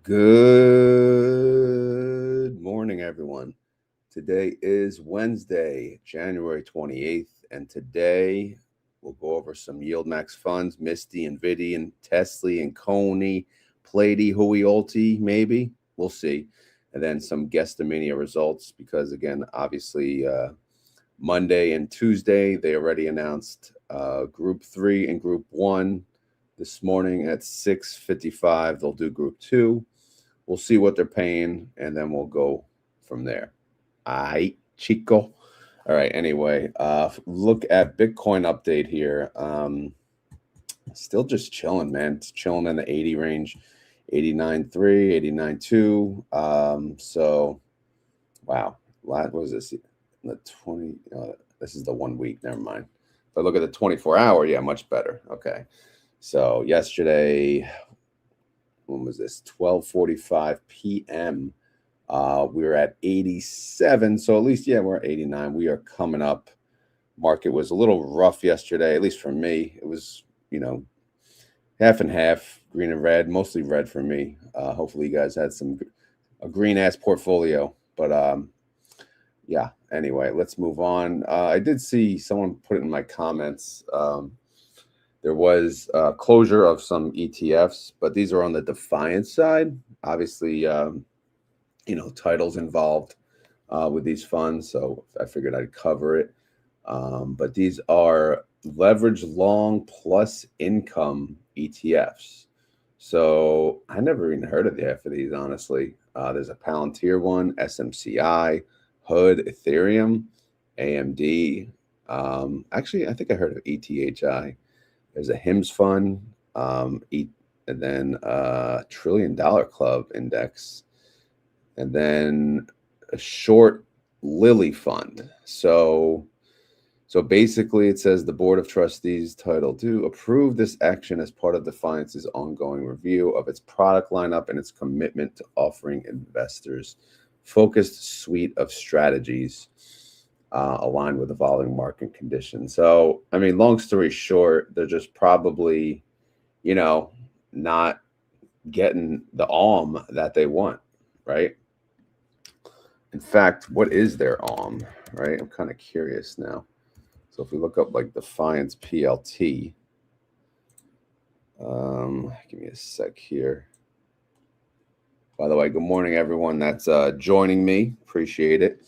Good morning, everyone. Today is Wednesday, January 28th, and today we'll go over some YieldMax funds, MSTY, NVDY, and TSLY, and CONY, PLTY, HOOY, ULTY, maybe. We'll see. And then some GuesstiMania results because, again, obviously Monday and Tuesday, they already announced Group 3 and Group 1. This morning at 6:55, they'll do Group 2. We'll see what they're paying, and then we'll go from there. Ay, chico. All right, anyway, look at Bitcoin update here. Still just chilling, man. It's chilling in the 80 range, 89.3, 89.2. So, wow. What was this? The 20, this is the 1 week, never mind. If I look at the 24-hour, yeah, much better. Okay. So yesterday, when was this? 12:45 p.m. We were at 87. So at least, yeah, we're at 89. We are coming up. Market was a little rough yesterday, at least for me. It was, half and half, green and red, mostly red for me. Hopefully you guys had a green ass portfolio. But yeah, anyway, let's move on. I did see someone put it in my comments. There was closure of some ETFs, but these are on the Defiance side. Obviously, titles involved with these funds, so I figured I'd cover it. But these are leverage long plus income ETFs. So I never even heard of half of these, honestly. There's a Palantir one, SMCI, HOOD, Ethereum, AMD. Actually, I think I heard of ETHI. There's a HIMS fund, and then $1 Trillion Club Index, and then a short Lily fund. So basically it says the Board of Trustees Title II approve this action as part of Defiance's ongoing review of its product lineup and its commitment to offering investors focused suite of strategies aligned with evolving market conditions. So, I mean, long story short, they're just probably, not getting the ALM that they want, right? In fact, what is their ALM, right? I'm kind of curious now. So if we look up like Defiance PLT, give me a sec here. By the way, good morning, everyone that's joining me. Appreciate it.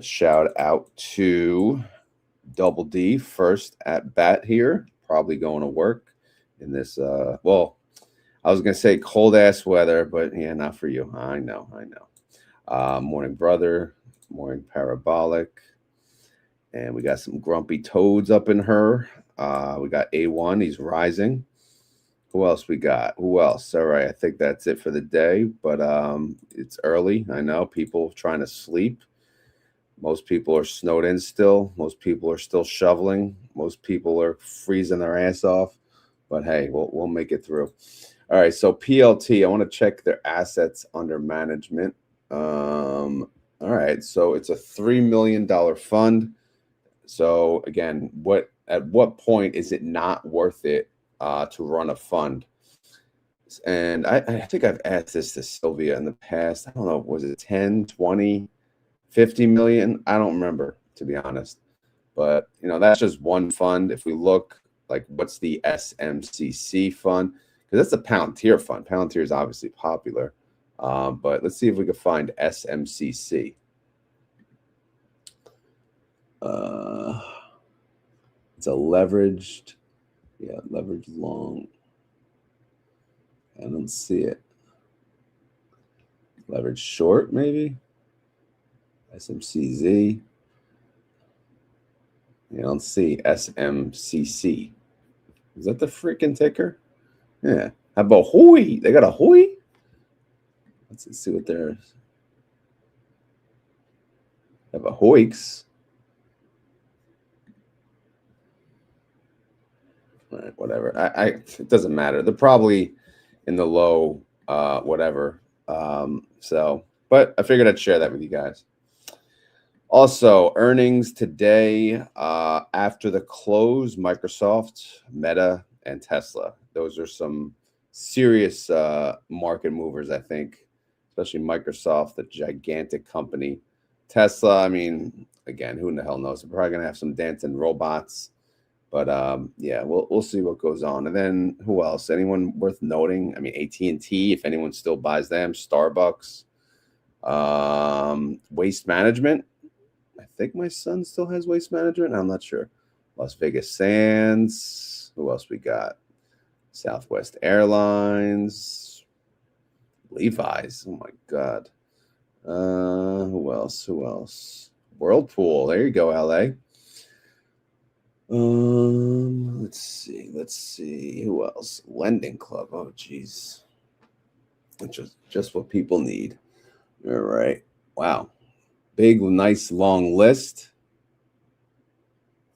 Shout out to Double D, first at bat here, probably going to work in this, well, I was going to say cold ass weather, but yeah, not for you. I know. Morning, brother. Morning, parabolic. And we got some grumpy toads up in her. We got A1. He's rising. Who else we got? Who else? All right. I think that's it for the day, but it's early. I know people trying to sleep. Most people are snowed in still. Most people are still shoveling. Most people are freezing their ass off. But hey, we'll make it through. All right, so PLT, I want to check their assets under management. All right, so it's a $3 million fund. So again, at what point is it not worth it to run a fund? And I think I've asked this to Sylvia in the past. I don't know, was it 10, 20, 50 million? I don't remember, to be honest. But, that's just one fund. If we look, like, what's the SMCC fund? Because that's a Palantir fund. Palantir is obviously popular. But let's see if we can find SMCC. It's a leveraged long. I don't see it. Leveraged short, maybe? SMCZ. You don't see SMCC. Is that the freaking ticker? Yeah. How about HOOY? They got a HOOY? Let's see what there's. They have a HOOYX. All right, whatever. It doesn't matter. They're probably in the low, whatever. But I figured I'd share that with you guys. Also, earnings today after the close, Microsoft, Meta, and Tesla. Those are some serious market movers, I think, especially Microsoft, the gigantic company. Tesla, I mean, again, who in the hell knows? We're probably going to have some dancing robots. But yeah, we'll see what goes on. And then who else? Anyone worth noting? I mean, AT&T, if anyone still buys them, Starbucks, Waste Management. I think my son still has Waste Management. I'm not sure. Las Vegas Sands. Who else we got? Southwest Airlines. Levi's. Oh my God. Who else? Who else? Whirlpool. There you go, LA. Let's see. Who else? Lending Club. Oh, geez. Just what people need. All right. Wow. Big, nice, long list.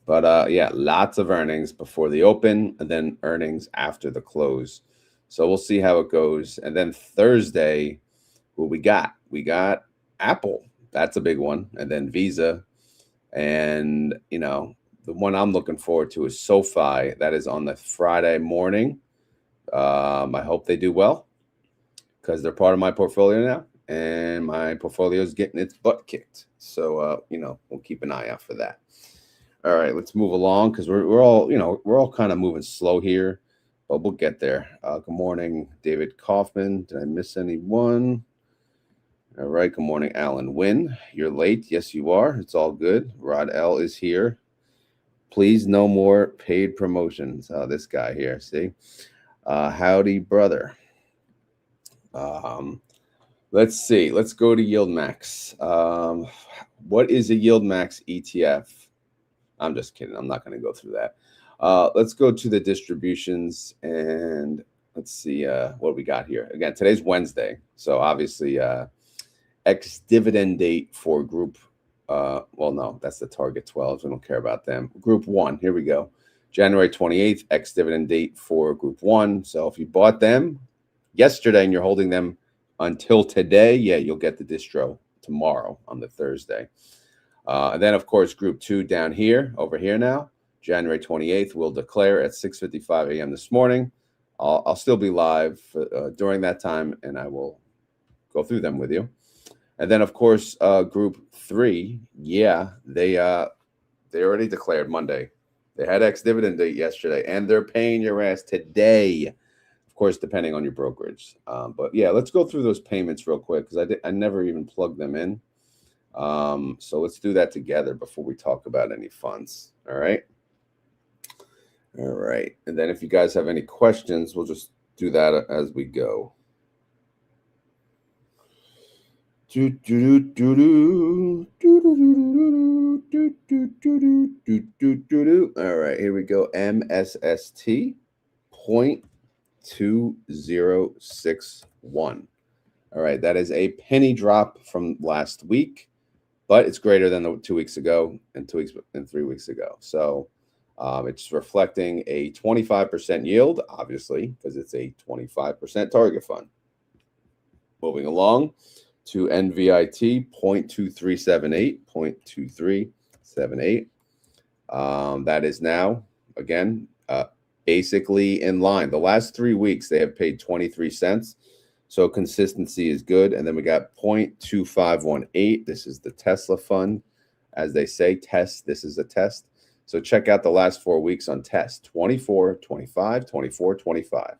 But yeah, lots of earnings before the open and then earnings after the close. So we'll see how it goes. And then Thursday, what we got? We got Apple. That's a big one. And then Visa. And, you know, the one I'm looking forward to is SoFi. That is on the Friday morning. I hope they do well because they're part of my portfolio now. And my portfolio is getting its butt kicked. So, you know, we'll keep an eye out for that. All right, let's move along because we're all kind of moving slow here, but we'll get there. Good morning, David Kaufman. Did I miss anyone? All right, good morning, Alan Wynn. You're late. Yes, you are. It's all good. Rod L is here. Please, no more paid promotions. This guy here, see? Howdy, brother. Let's see. Let's go to YieldMax. What is a YieldMax ETF? I'm just kidding. I'm not going to go through that. Let's go to the distributions and let's see what we got here. Again, today's Wednesday. So obviously ex-dividend date for group. Well, no, that's the target 12s. We don't care about them. Group 1. Here we go. January 28th, ex-dividend date for group 1. So if you bought them yesterday and you're holding them until today, yeah, you'll get the distro tomorrow on the Thursday. And then, of course, group 2 down here, over here now, January 28th, we'll declare at 6:55 a.m. this morning. I'll still be live during that time, and I will go through them with you. And then, of course, group 3, yeah, they already declared Monday. They had ex-dividend date yesterday, and they're paying your ass today, of course, depending on your brokerage. But, yeah, let's go through those payments real quick because I never even plugged them in. So let's do that together before we talk about any funds. All right. And then if you guys have any questions, we'll just do that as we go. All right, here we go. MSST 0.2061. All right, that is a penny drop from last week, but it's greater than the 2 weeks ago and 2 weeks and 3 weeks ago. So it's reflecting a 25% yield, obviously, because it's a 25% target fund. Moving along to NVIT 0.2378, 0.2378. That is now, again, basically in line. The last 3 weeks, they have paid 23 cents. So consistency is good. And then we got 0.2518. This is the Tesla fund. As they say, test. This is a test. So check out the last 4 weeks on test. 24, 25, 24, 25.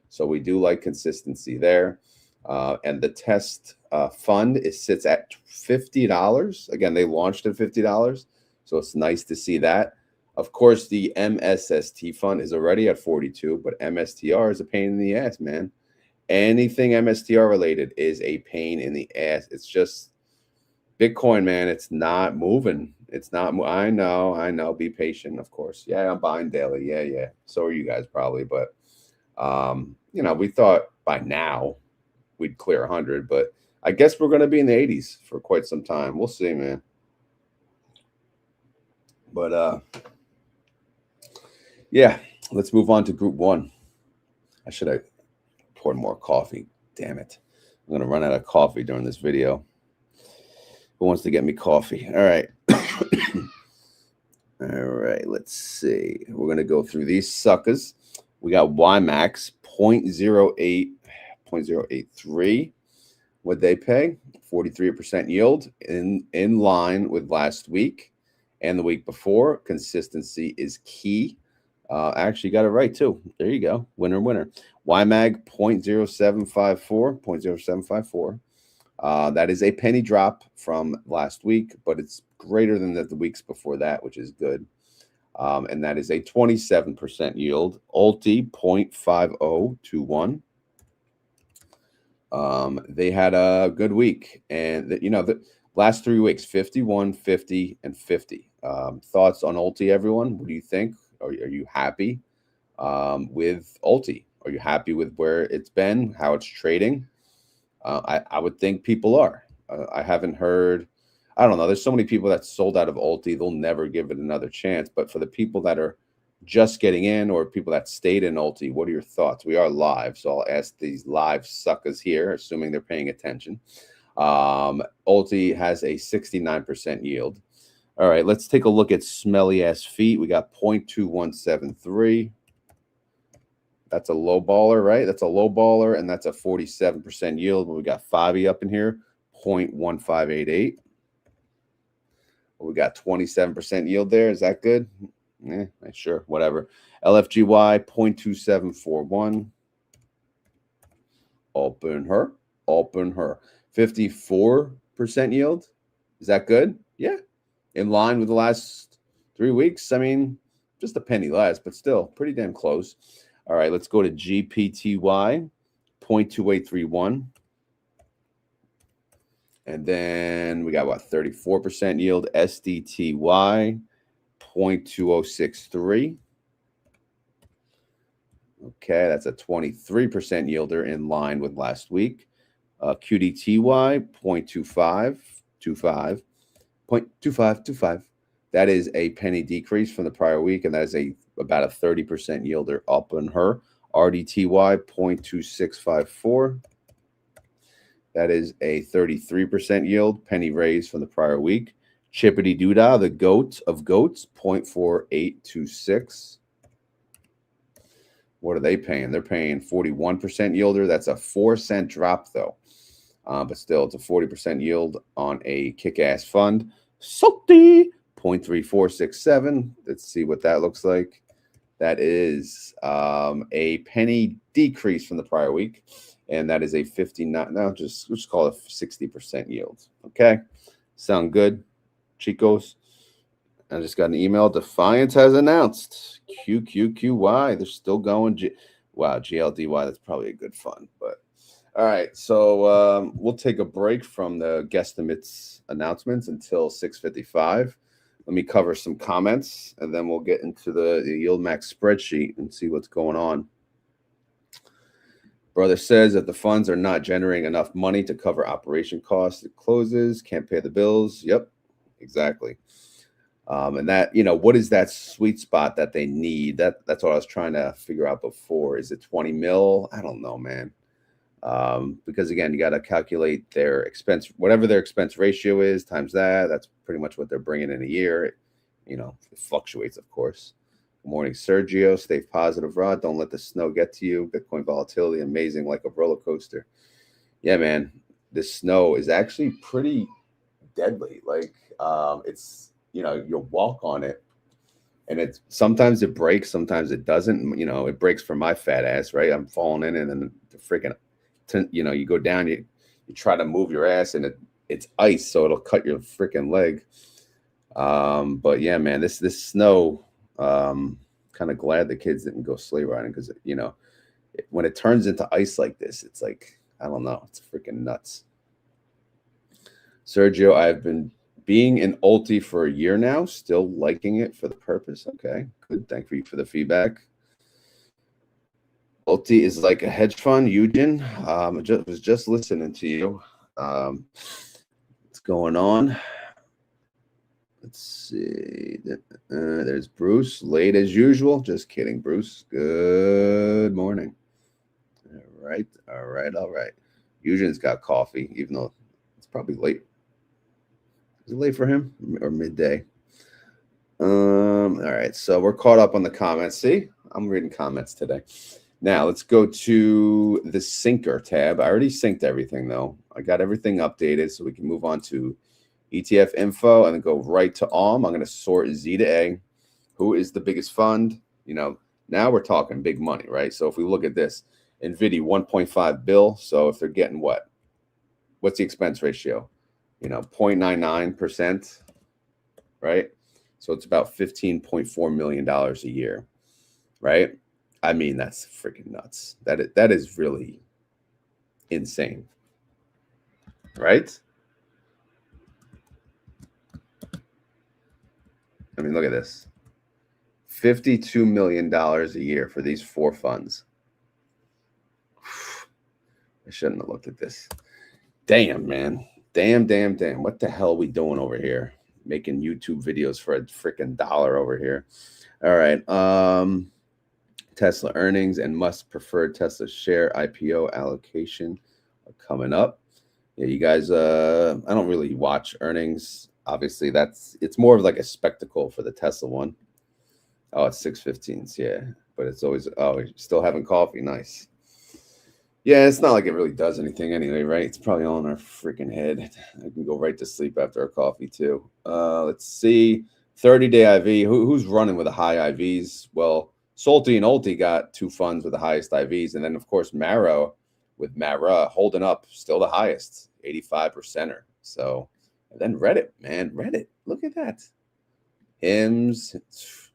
So we do like consistency there. And the test fund sits at $50. Again, they launched at $50. So it's nice to see that. Of course, the MSST fund is already at 42, but MSTR is a pain in the ass, man. Anything MSTR related is a pain in the ass. It's just Bitcoin, man. It's not moving. It's not. I know. Be patient, of course. Yeah, I'm buying daily. Yeah. So are you guys probably. But, you know, we thought by now we'd clear 100. But I guess we're going to be in the 80s for quite some time. We'll see, man. But, yeah, let's move on to group 1. I should have poured more coffee. Damn it. I'm going to run out of coffee during this video. Who wants to get me coffee? All right. All right. Let's see. We're going to go through these suckers. We got YieldMax 0.083. What they pay? 43% yield, in line with last week and the week before. Consistency is key. I actually got it right too. There you go. Winner, winner. YMAG 0.0754. That is a penny drop from last week, but it's greater than the weeks before that, which is good. And that is a 27% yield. ULTY 0.5021. They had a good week, and the last 3 weeks, 51, 50, and 50. Thoughts on ULTY, everyone? What do you think? Are you happy with ULTY? Are you happy with where it's been, how it's trading? I would think people are. I haven't heard. I don't know. There's so many people that sold out of ULTY. They'll never give it another chance. But for the people that are just getting in, or people that stayed in ULTY, what are your thoughts? We are live, so I'll ask these live suckers here, assuming they're paying attention. ULTY has a 69% yield. All right, let's take a look at smelly ass feet. We got 0.2173. That's a low baller, right? That's a low baller, and that's a 47% yield. But we got Fabi up in here, 0.1588. We got 27% yield there. Is that good? Yeah, sure, whatever. LFGY 0.2741. Open her. 54% yield. Is that good? Yeah. In line with the last 3 weeks. I mean, just a penny less, but still pretty damn close. All right, let's go to GPTY 0.2831. And then we got what, 34% yield. SDTY 0.2063. Okay, that's a 23% yielder, in line with last week. QDTY 0.2525. That is a penny decrease from the prior week, and that is about a 30% yielder up on her. RDTY 0.2654. That is a 33% yield, penny raise from the prior week. Chippity Doodah, the goat of goats, 0.4826. What are they paying? They're paying 41% yielder. That's a 4-cent drop, though. But still, it's a 40% yield on a kick-ass fund. Salty, 0.3467. Let's see what that looks like. That is a penny decrease from the prior week. And that is a 59. No, just call it 60% yield. Okay. Sound good, chicos? I just got an email. Defiance has announced QQQY. They're still going. Wow, GLDY. That's probably a good fund. But all right, so we'll take a break from the guesstimates announcements until 6:55. Let me cover some comments, and then we'll get into the YieldMax spreadsheet and see what's going on. Brother says that the funds are not generating enough money to cover operation costs. It closes, can't pay the bills. Yep, exactly. And that, what is that sweet spot that they need? That's what I was trying to figure out before. Is it 20 mil? I don't know, man. Because again, you got to calculate their expense, whatever their expense ratio is, times that. That's pretty much what they're bringing in a year. It fluctuates, of course. Good morning, Sergio. Stay positive, Rod. Don't let the snow get to you. Bitcoin volatility, amazing, like a roller coaster. Yeah, man. This snow is actually pretty deadly. Like, it's, you'll walk on it, and sometimes it breaks, sometimes it doesn't. It breaks for my fat ass, right? I'm falling in, and then the freaking, you go down, you try to move your ass, and it's ice, so it'll cut your freaking leg. But yeah, man, this snow, kind of glad the kids didn't go sleigh riding, because when it turns into ice like this, it's like, I don't know, it's freaking nuts. Sergio, I've been being in ULTY for a year now, still liking it for the purpose. Okay, good. Thank you for the feedback. ULTY is like a hedge fund, Eugen. I was just listening to you. What's going on? Let's see. There's Bruce, late as usual. Just kidding, Bruce. Good morning. All right. Eugen's got coffee, even though it's probably late. Is it late for him or midday? All right, so we're caught up on the comments. See, I'm reading comments today. Now let's go to the Syncer tab. I already synced everything though. I got everything updated, so we can move on to ETF info and then go right to ALM. I'm going to sort Z to A. Who is the biggest fund? You know, now we're talking big money, right? So if we look at this, NVDY 1.5 bill. So if they're getting what? What's the expense ratio? You know, 0.99%, right? So it's about $15.4 million a year, right? I mean, that's freaking nuts. That is really insane, right? I mean, look at this. $52 million a year for these 4 funds. I shouldn't have looked at this. Damn, man. Damn. What the hell are we doing over here? Making YouTube videos for a freaking dollar over here. All right. Tesla earnings and must preferred Tesla share IPO allocation are coming up. Yeah, you guys, I don't really watch earnings. Obviously, it's more of like a spectacle for the Tesla one. Oh, it's 6:15. Yeah, but it's always, oh, you're still having coffee. Nice. Yeah, it's not like it really does anything anyway, right? It's probably all in our freaking head. I can go right to sleep after a coffee too. Let's see. 30-day IV. Who's running with the high IVs? Well, Solty and ULTY got 2 funds with the highest IVs. And then, of course, Mara with Mara holding up, still the highest, 85%er. So, and then Reddit, man. Reddit, look at that. Hymns. It's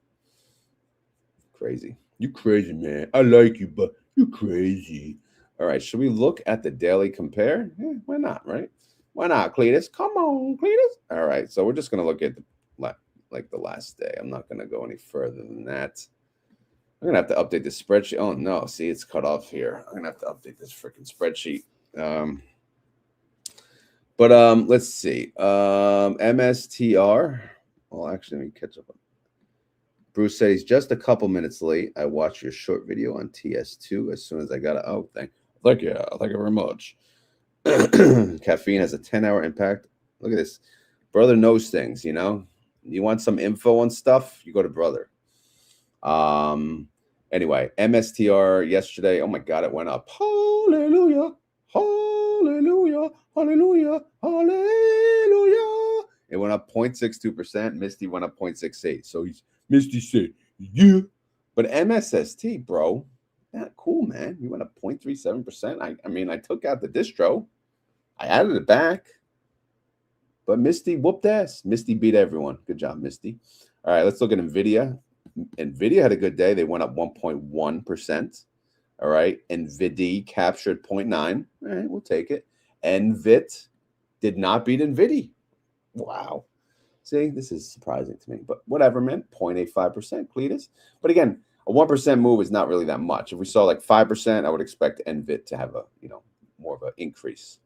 crazy. You crazy, man. I like you, but you crazy. All right, should we look at the daily compare? Why not, right? Why not, Cletus? Come on, Cletus. All right, so we're just going to look at the last day. I'm not going to go any further than that. I'm going to have to update the spreadsheet. Oh, no. See, it's cut off here. I'm going to have to update this freaking spreadsheet. Let's see. MSTR. Well, actually, let me catch up. Bruce said he's just a couple minutes late. I watched your short video on TS2 as soon as I got it. Oh, thank you very much. Caffeine has a 10-hour impact. Look at this. Brother knows things, you know. You want some info on stuff, you go to Brother. Anyway, MSTR yesterday. Oh my God, it went up. Hallelujah. Hallelujah. Hallelujah. Hallelujah. It went up 0.62%. Misty went up 0.68. So Misty said, yeah. But MSST, bro, yeah, cool, man. You went up 0.37%. I mean, I took out the distro. I added it back. But Misty whooped ass. Misty beat everyone. Good job, Misty. All right, let's look at NVIDIA. NVIDIA had a good day. They went up 1.1%. All right. NVDY captured 0.9. All right, we'll take it. NVIT did not beat NVIDIA. Wow. See, this is surprising to me. But whatever, man. 0.85%, Cletus. But again, a 1% move is not really that much. If we saw like 5%, I would expect NVIT to have a, more of an increase.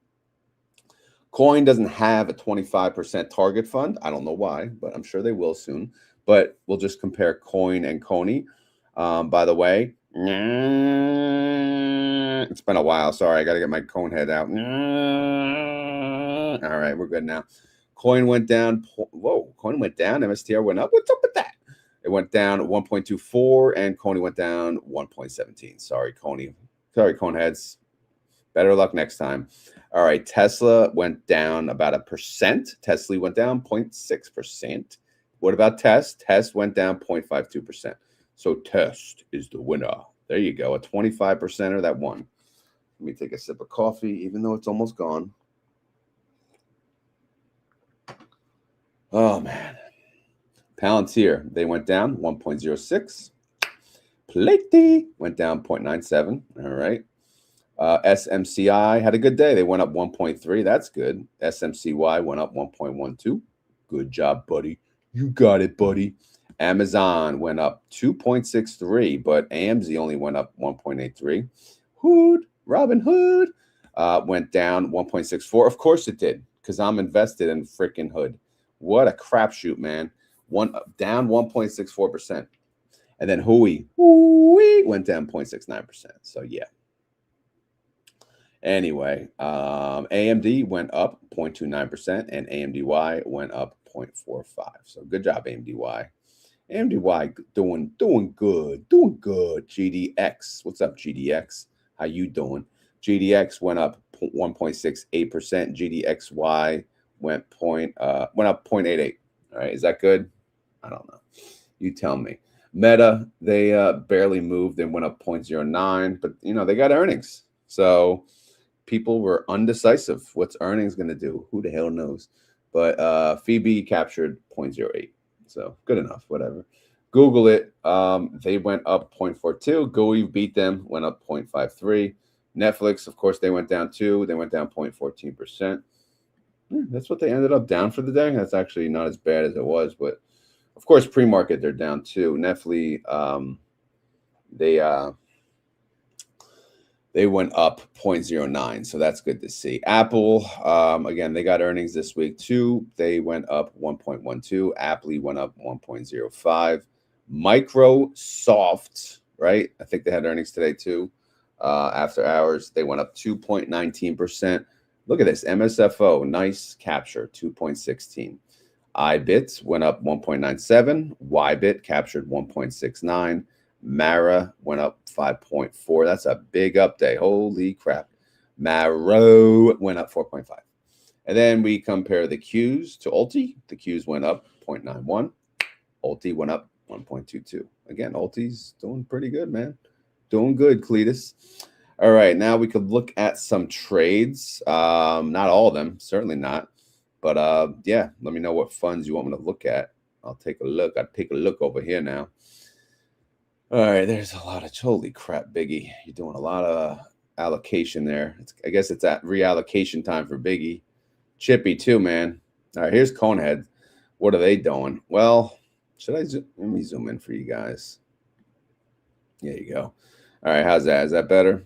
Coin doesn't have a 25% target fund. I don't know why, but I'm sure they will soon. But we'll just compare Coin and CONY. By the way, it's been a while. Sorry, I got to get my cone head out. All right, we're good now. Coin went down. Whoa, Coin went down. MSTR went up. What's up with that? It went down 1.24, and CONY went down 1.17. Sorry, CONY. Sorry, cone heads. Better luck next time. All right, Tesla went down about 1%. TSLY went down 0.6%. What about Test? Test went down 0.52%. So Test is the winner. There you go. A 25%er that won. Let me take a sip of coffee, even though it's almost gone. Oh, man. Palantir, they went down 1.06. PLTY went down 0.97. All right. SMCI had a good day. They went up 1.3. That's good. SMCY went up 1.12. Good job, buddy. You got it, buddy. Amazon went up 2.63, but AMZ only went up 1.83. Hood, Robin Hood, went down 1.64. Of course it did, because I'm invested in freaking Hood. What a crapshoot, man. Down 1.64%. And then HOOY went down 0.69%. So, yeah. Anyway, AMD went up 0.29%, and AMDY went up 0.45. So, good job, AMDY. MDY doing good. GDX, what's up, GDX? How you doing? GDX went up 1.68%. GDXY went up 0.88. All right, is that good? I don't know. You tell me. Meta, they barely moved. They went up 0.09, but they got earnings. So people were undecisive. What's earnings going to do? Who the hell knows? But Phoebe captured 0.08. So good enough, whatever. Google it. They went up 0.42. GUI beat them, went up 0.53. Netflix, of course, they went down 2. They went down 0.14%. That's what they ended up down for the day. That's actually not as bad as it was, but of course, pre-market they're down too. Netflix, they went up 0.09, so that's good to see. Apple, again, they got earnings this week too. They went up 1.12. Apple went up 1.05. Microsoft, right? I think they had earnings today too. After hours, they went up 2.19%. Look at this, MSFO, nice capture, 2.16. iBit went up 1.97. YBit captured 1.69. Mara went up 5.4. That's a big up day. Holy crap. Maro went up 4.5. And then we compare the Qs to ULTY. The Qs went up 0.91. ULTY went up 1.22. Again, ULTY's doing pretty good, man. Doing good, Cletus. All right, now we could look at some trades. Not all of them, certainly not. But yeah, let me know what funds you want me to look at. I'll take a look. I'll take a look over here now. All right, there's a lot of, holy crap, Biggie. You're doing a lot of allocation there. I guess it's at reallocation time for Biggie. Chippy too, man. All right, here's Conehead. What are they doing? Well, let me zoom in for you guys. There you go. All right, how's that? Is that better?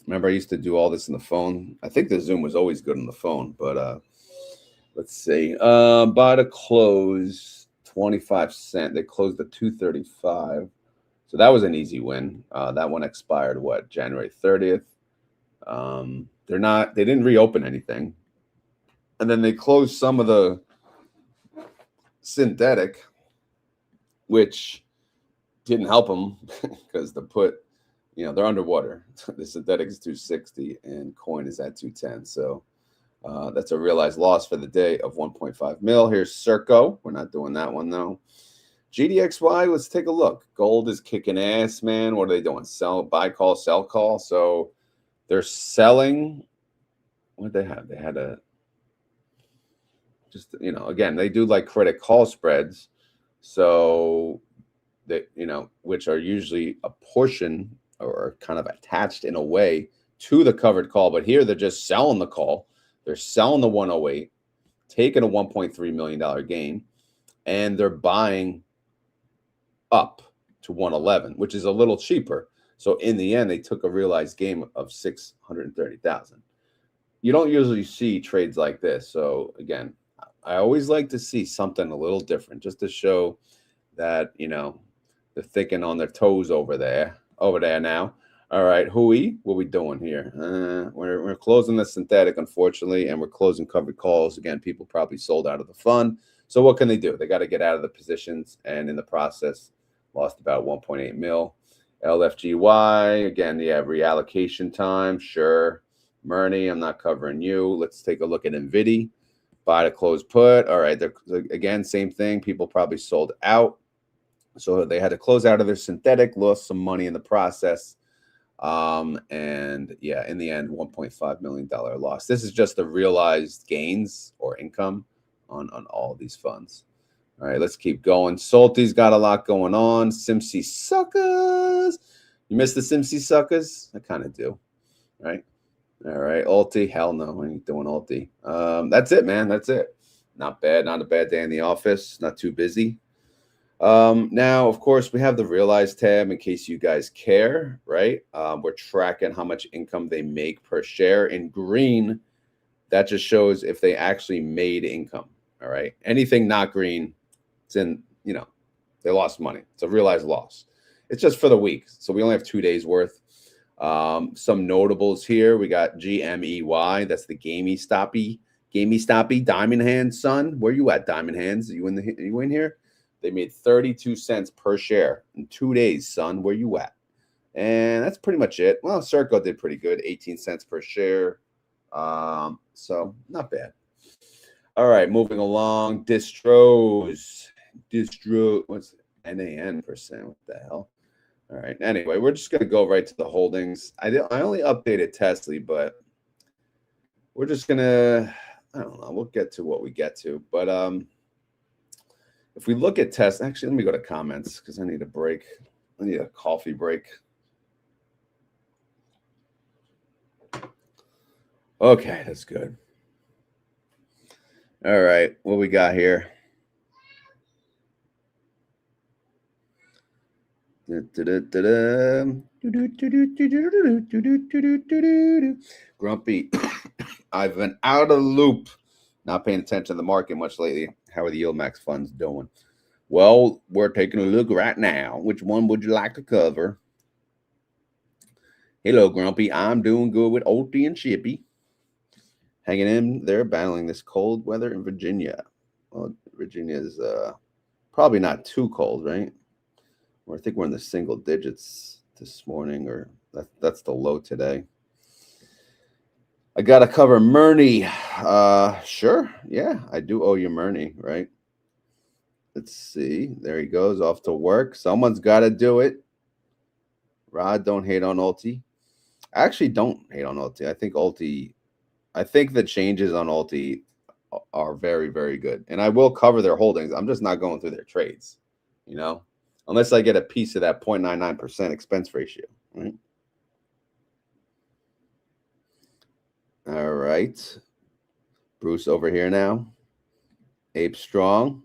Remember, I used to do all this on the phone. I think the Zoom was always good on the phone, but let's see. By the close, 25 cents. They closed at 235. So that was an easy win. That one expired, what, January 30th. They didn't reopen anything. And then they closed some of the synthetic, which didn't help them because the put, they're underwater. The synthetic is 260 and coin is at 210. So that's a realized loss for the day of 1.5 mil. Here's Circo. We're not doing that one though. GDXY, let's take a look. Gold is kicking ass, man. What are they doing? Buy call, sell call. So they're selling. What did they have? They had again, they do like credit call spreads. So they, which are usually a portion or kind of attached in a way to the covered call. But here they're just selling the call. They're selling the 108, taking a $1.3 million gain, and they're buying up to 111, which is a little cheaper. So in the end, they took a realized gain of 630,000. You don't usually see trades like this. So again, I always like to see something a little different just to show that, they're thinking on their toes over there now. All right, HOOY, what we doing here? We're closing the synthetic, unfortunately, and we're closing covered calls. Again, people probably sold out of the fund. So what can they do? They got to get out of the positions, and in the process, lost about 1.8 mil. LFGY, again, yeah, reallocation time, sure. Murney, I'm not covering you. Let's take a look at NVDY. Buy to close put. All right, again, same thing. People probably sold out. So they had to close out of their synthetic, lost some money in the process. And yeah, in the end, $1.5 million loss. This is just the realized gains or income on all of these funds. All right, let's keep going. Salty's got a lot going on. Simsy suckers. You miss the Simsy suckers? I kind of do. Right. All right. ULTY. Hell no. I ain't doing ULTY. That's it, man. That's it. Not bad. Not a bad day in the office. Not too busy. Now, of course, we have the realized tab in case you guys care, right? We're tracking how much income they make per share. In green, that just shows if they actually made income. All right. Anything not green, it's in, they lost money. It's a realized loss. It's just for the week. So we only have 2 days worth. Some notables here. We got GMEY. That's the gamey stoppy, Diamond Hands, son. Where you at, Diamond Hands? Are you in here? They made 32 cents per share in 2 days, son. Where you at? And that's pretty much it. Well, Circo did pretty good, 18 cents per share. So not bad. All right, moving along. Distros. What's NAN percent? What the hell? All right. Anyway, we're just gonna go right to the holdings. I only updated TSLY, but we're just gonna, I don't know. We'll get to what we get to. But if we look at TSLY, actually, let me go to comments because I need a break. I need a coffee break. Okay, that's good. All right, what we got here? Grumpy. I've been out of the loop. Not paying attention to the market much lately. How are the YieldMax funds doing? Well, we're taking a look right now. Which one would you like to cover? Hello, Grumpy. I'm doing good with ULTY and Shippy. Hanging in there, battling this cold weather in Virginia. Well, Virginia is probably not too cold, right? Or I think we're in the single digits this morning, or that's the low today. I got to cover Murney. Sure. Yeah, I do owe you Murney, right? Let's see. There he goes, off to work. Someone's got to do it. Rod, don't hate on ULTY. I actually don't hate on ULTY. I think the changes on ULTY are very, very good. And I will cover their holdings. I'm just not going through their trades, you know, unless I get a piece of that 0.99% expense ratio, right? All right. Bruce over here now. Ape Strong.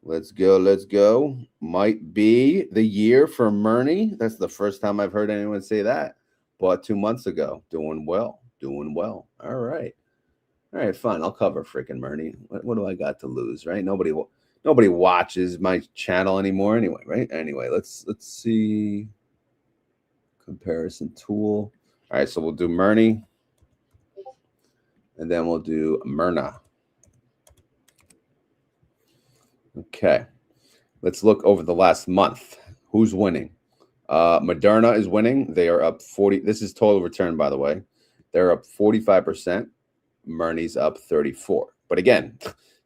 Let's go. Let's go. Might be the year for Murney. That's the first time I've heard anyone say that. Bought 2 months ago. Doing well. Doing well. All right. All right, fine. I'll cover freaking Murney. What do I got to lose, right? Nobody watches my channel anymore anyway, right? Anyway, let's see. Comparison tool. All right, so we'll do Murney. And then we'll do Myrna. Okay. Let's look over the last month. Who's winning? Moderna is winning. They are up 40. This is total return, by the way. They're up 45%. Murney's up 34. But again,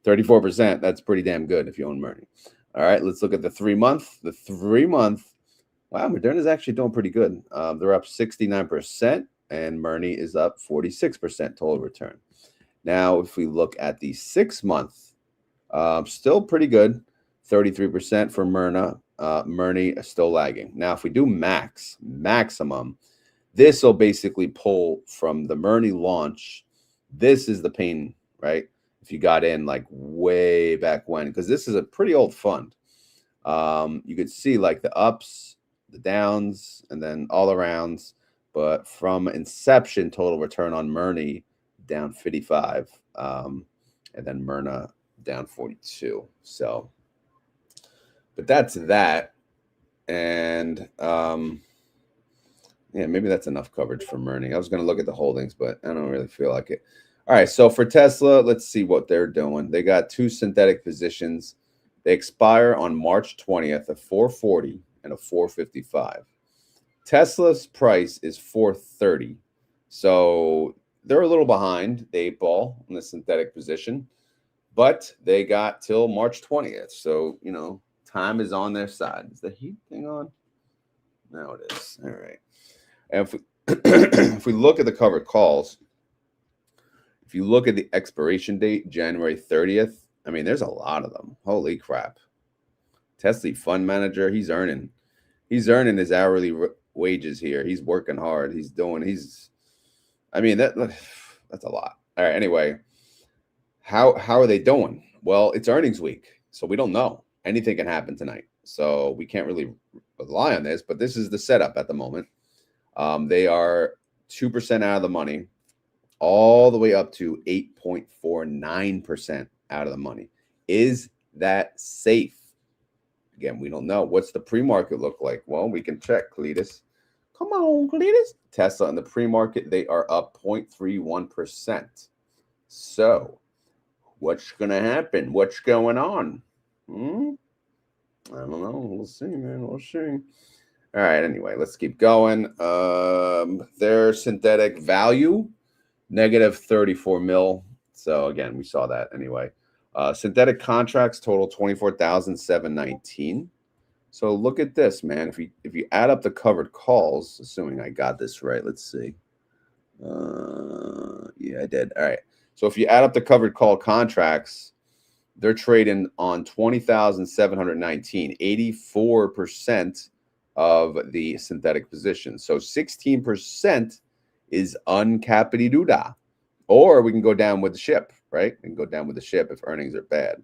34%, that's pretty damn good if you own Murney. All right, let's look at the 3 month. The 3 month, wow, Moderna's actually doing pretty good. They're up 69%, and Murney is up 46% total return. Now, if we look at the 6 month, still pretty good, 33% for Myrna. Murney is still lagging. Now, if we do maximum, this will basically pull from the Murney launch. This is the pain, right? If you got in like way back when, because this is a pretty old fund. You could see like the ups, the downs, and then all arounds. But from inception, total return on Murney down 55, and then Myrna down 42. So, but that's that. And yeah, maybe that's enough coverage for Murney. I was going to look at the holdings, but I don't really feel like it. All right, so for Tesla, let's see what they're doing. They got 2 synthetic positions. They expire on March 20th, a 440 and a 455. Tesla's price is 430. So they're a little behind the 8 ball in the synthetic position, but they got till March 20th. So, you know, time is on their side. Is the heat thing on? No, it is. All right. And if we, if we look at the covered calls, if you look at the expiration date, January 30th, I mean, there's a lot of them. Holy crap. TSLY fund manager, he's earning his hourly wages here. He's working hard. I mean, that's a lot. All right. Anyway, how are they doing? Well, it's earnings week, so we don't know. Anything can happen tonight. So we can't really rely on this, but this is the setup at the moment. They are 2% out of the money, all the way up to 8.49% out of the money. Is that safe? Again, we don't know. What's the pre-market look like? Well, we can check, Cletus. Come on, Cletus. Tesla in the pre-market, they are up 0.31%. So what's going to happen? What's going on? I don't know. We'll see, man. We'll see. All right. Anyway, let's keep going. Their synthetic value, negative 34 mil. So again, we saw that anyway. Synthetic contracts total 24,719. So look at this, man. If you add up the covered calls, assuming I got this right, let's see. Yeah, I did. All right. So if you add up the covered call contracts, they're trading on 20,719, 84% of the synthetic position. So 16% is uncappity-doo-dah. Or we can go down with the ship, right? We can go down with the ship if earnings are bad.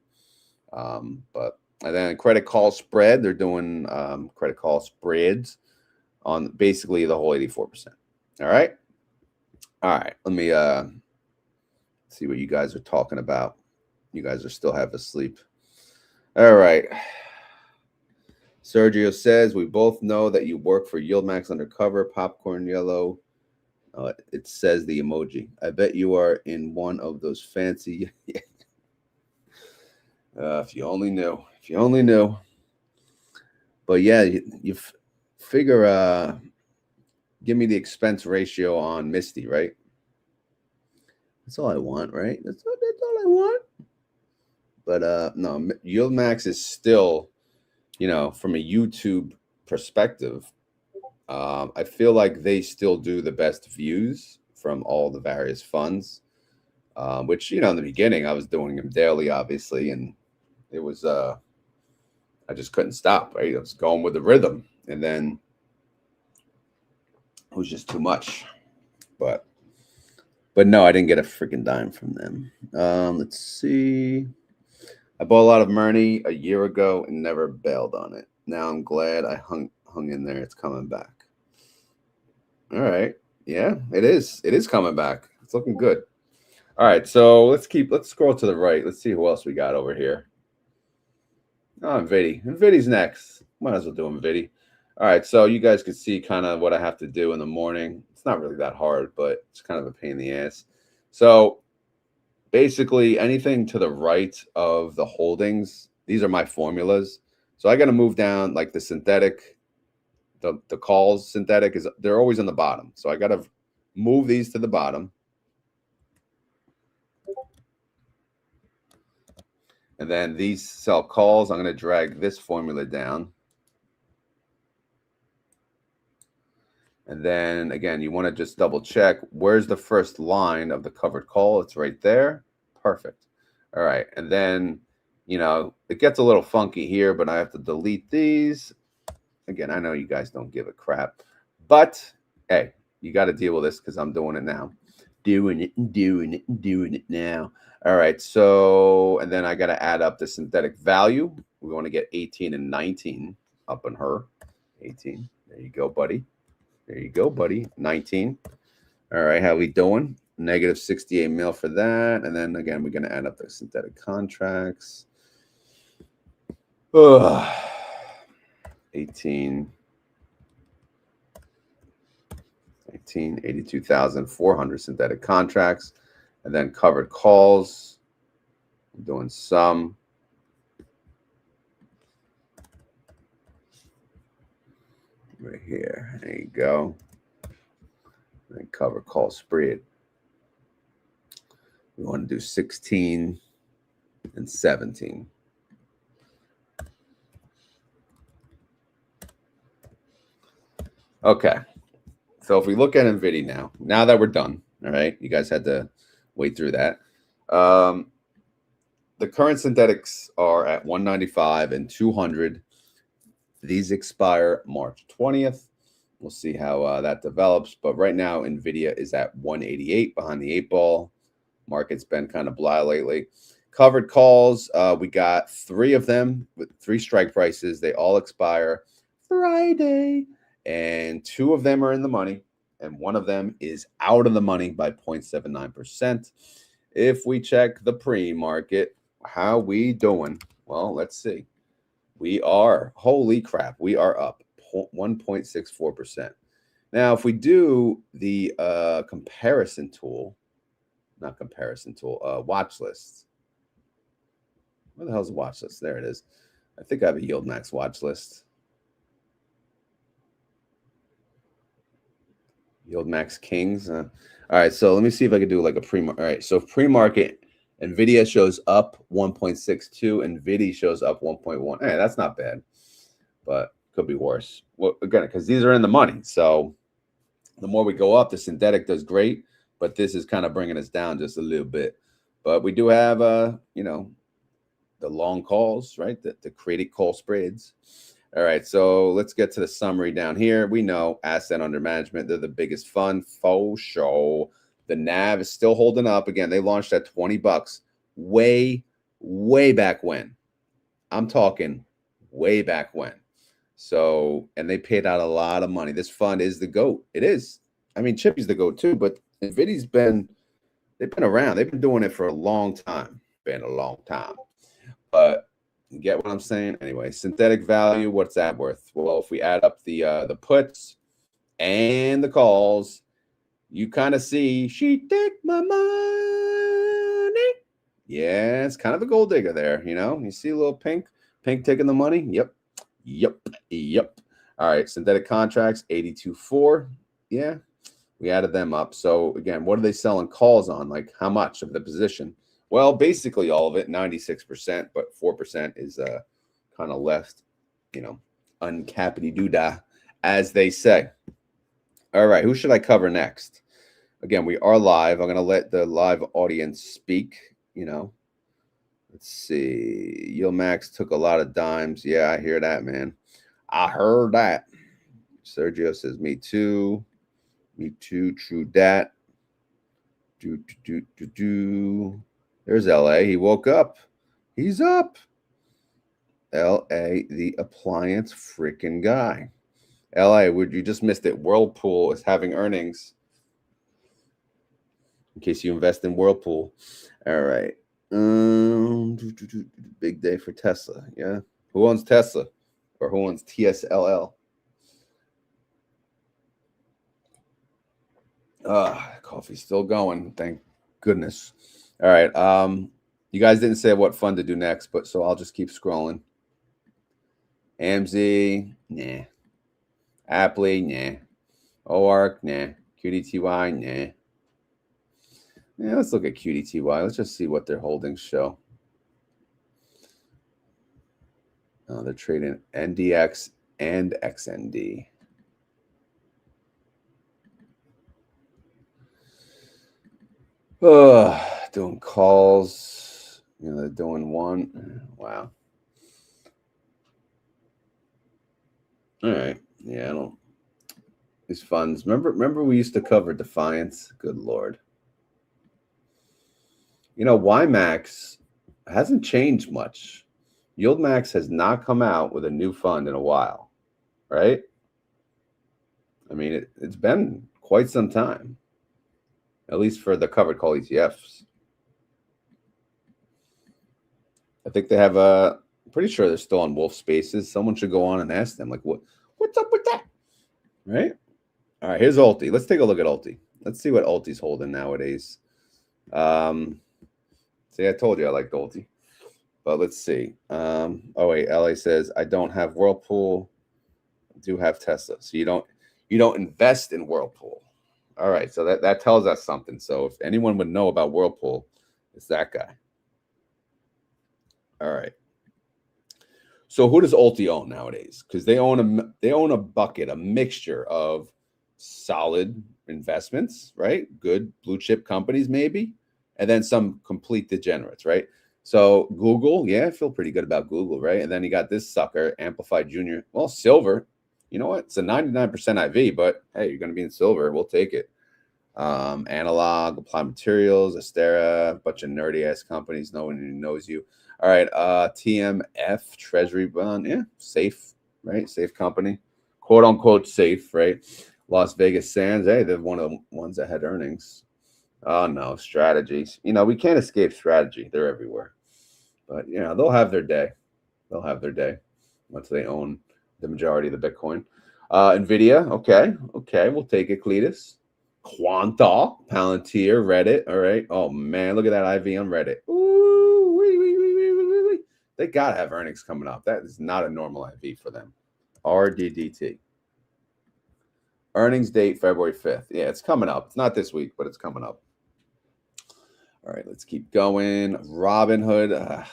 And then credit call spread, they're doing credit call spreads on basically the whole 84%. All right. All right. Let me see what you guys are talking about. You guys are still half asleep. All right. Sergio says, we both know that you work for YieldMax Undercover, popcorn yellow. It says the emoji. I bet you are in one of those fancy. If you only knew. If you only knew. But yeah, you figure, give me the expense ratio on MSTY, right? That's all I want, right? That's all I want. But no, YieldMax is still, from a YouTube perspective, I feel like they still do the best views from all the various funds, which, in the beginning, I was doing them daily, obviously, and it was, I just couldn't stop, right? I was going with the rhythm, and then it was just too much. But no, I didn't get a freaking dime from them. Let's see. I bought a lot of Murney a year ago and never bailed on it. Now I'm glad I hung in there. It's coming back. All right. Yeah, it is. It is coming back. It's looking good. All right. So let's scroll to the right. Let's see who else we got over here. Oh, NVDY. NVDY's next. Might as well do NVDY. All right. So you guys can see kind of what I have to do in the morning. It's not really that hard, but it's kind of a pain in the ass. So basically anything to the right of the holdings, these are my formulas. So I got to move down like the synthetic, the calls synthetic they're always on the bottom. So I got to move these to the bottom. And then these sell calls, I'm going to drag this formula down. And then again, you want to just double check. Where's the first line of the covered call? It's right there. Perfect. All right. And then, it gets a little funky here, but I have to delete these. Again, I know you guys don't give a crap, but hey, you got to deal with this because I'm doing it now. Doing it now. All right. So, and then I got to add up the synthetic value. We want to get 18 and 19 up in her. 18. There you go, buddy. There you go, buddy. 19. All right. How we doing? Negative 68 mil for that. And then again, we're going to add up the synthetic contracts. 18, 82,400 synthetic contracts, and then covered calls. I'm doing some. Right here. There you go. And then cover call spread. We want to do 16 and 17. Okay. So if we look at NVDY now that we're done, all right, you guys had to wait through that. The current synthetics are at 195 and 200. These expire March 20th. We'll see how that develops. But right now, NVIDIA is at 188 behind the 8-ball. Market's been kind of blah lately. Covered calls, we got 3 of them with 3 strike prices. They all expire Friday. And 2 of them are in the money. And 1 of them is out of the money by 0.79%. If we check the pre-market, how we doing? Well, let's see. We are, holy crap, we are up 1.64%. Now, if we do the comparison tool, not comparison tool, watch lists. Where the hell's the watch list? There it is. I think I have a YieldMax watch list. YieldMax Kings. All right, so let me see if I can do like a pre-market. All right, so pre-market, NVIDIA shows up 1.62, NVIDIA shows up 1.1. Hey, that's not bad, but could be worse. Well, again, because these are in the money. So the more we go up, the synthetic does great, but this is kind of bringing us down just a little bit. But we do have, you know, the long calls, right? The created call spreads. All right, so let's get to the summary down here. We know asset under management, they're the biggest fund for sure. The NAV is still holding up. Again, they launched at 20 bucks way back when. I'm talking way back when. So, and they paid out a lot of money. This fund is the GOAT. It is. I mean, Chippy's the GOAT too, but NVIDIA's they've been around. They've been doing it for a long time. Been a long time. But you get what I'm saying? Anyway, synthetic value, what's that worth? Well, if we add up the puts and the calls, you kind of see she take my money. Yeah, it's kind of a gold digger there, you know? You see a little pink taking the money? Yep. All right, synthetic contracts, 82.4. Yeah, we added them up. So again, what are they selling calls on? Like how much of the position? Well, basically all of it, 96%, but 4% is kind of left, you know, uncappity doodah, as they say. All right, who should I cover next? Again, we are live. I'm going to let the live audience speak, you know. Let's see. YieldMax took a lot of dimes. Yeah, I hear that, man. I heard that. Sergio says, me too. Me too. True dat. There's LA. He woke up. He's up. LA, the appliance freaking guy. LA, you just missed it. Whirlpool is having earnings. In case you invest in Whirlpool. All right. Big day for Tesla. Yeah. Who owns Tesla? Or who owns TSLL? Coffee's still going. Thank goodness. All right. You guys didn't say what fund to do next, but so I'll just keep scrolling. AMZ, nah. Aptly, nah. OARC, nah. QDTY, nah. Yeah, let's look at QDTY. Let's just see what their holdings show. Oh, they're trading NDX and XND. Doing calls. You know, they're doing one. Wow. All right. Yeah, I don't. These funds. Remember we used to cover Defiance? Good Lord. You know, YMAX hasn't changed much. YieldMax has not come out with a new fund in a while, right? I mean, it's been quite some time, at least for the covered call ETFs. I think they have pretty sure they're still on Wolf Spaces. Someone should go on and ask them, like, what's up with that? Right? All right, here's ULTY. Let's take a look at ULTY. Let's see what ULTY's holding nowadays. See, I told you I liked ULTY. But let's see. Oh wait, LA says I don't have Whirlpool. I do have Tesla. So you don't invest in Whirlpool. All right, so that tells us something. So if anyone would know about Whirlpool, it's that guy. All right. So who does ULTY own nowadays? Because they own a bucket, a mixture of solid investments, right? Good blue chip companies, maybe, and then some complete degenerates, right? So Google, yeah, I feel pretty good about Google, right? And then you got this sucker, Amplified Junior. Well, silver, you know what? It's a 99% IV, but hey, you're going to be in silver. We'll take it. Analog, Applied Materials, Astera, a bunch of nerdy ass companies. No one knows you. All right, TMF, Treasury Bond, yeah, safe, right? Safe company, quote unquote safe, right? Las Vegas Sands, hey, they're one of the ones that had earnings. Oh no, strategies. You know, we can't escape strategy. They're everywhere. But you know, they'll have their day. They'll have their day once they own the majority of the Bitcoin. NVIDIA, okay, we'll take it, Cletus. Quanta, Palantir, Reddit. All right. Oh man, look at that IV on Reddit. Ooh, They got to have earnings coming up. That is not a normal IV for them. RDDT. Earnings date February 5th. Yeah, it's coming up. It's not this week, but it's coming up. All right, let's keep going. Robinhood.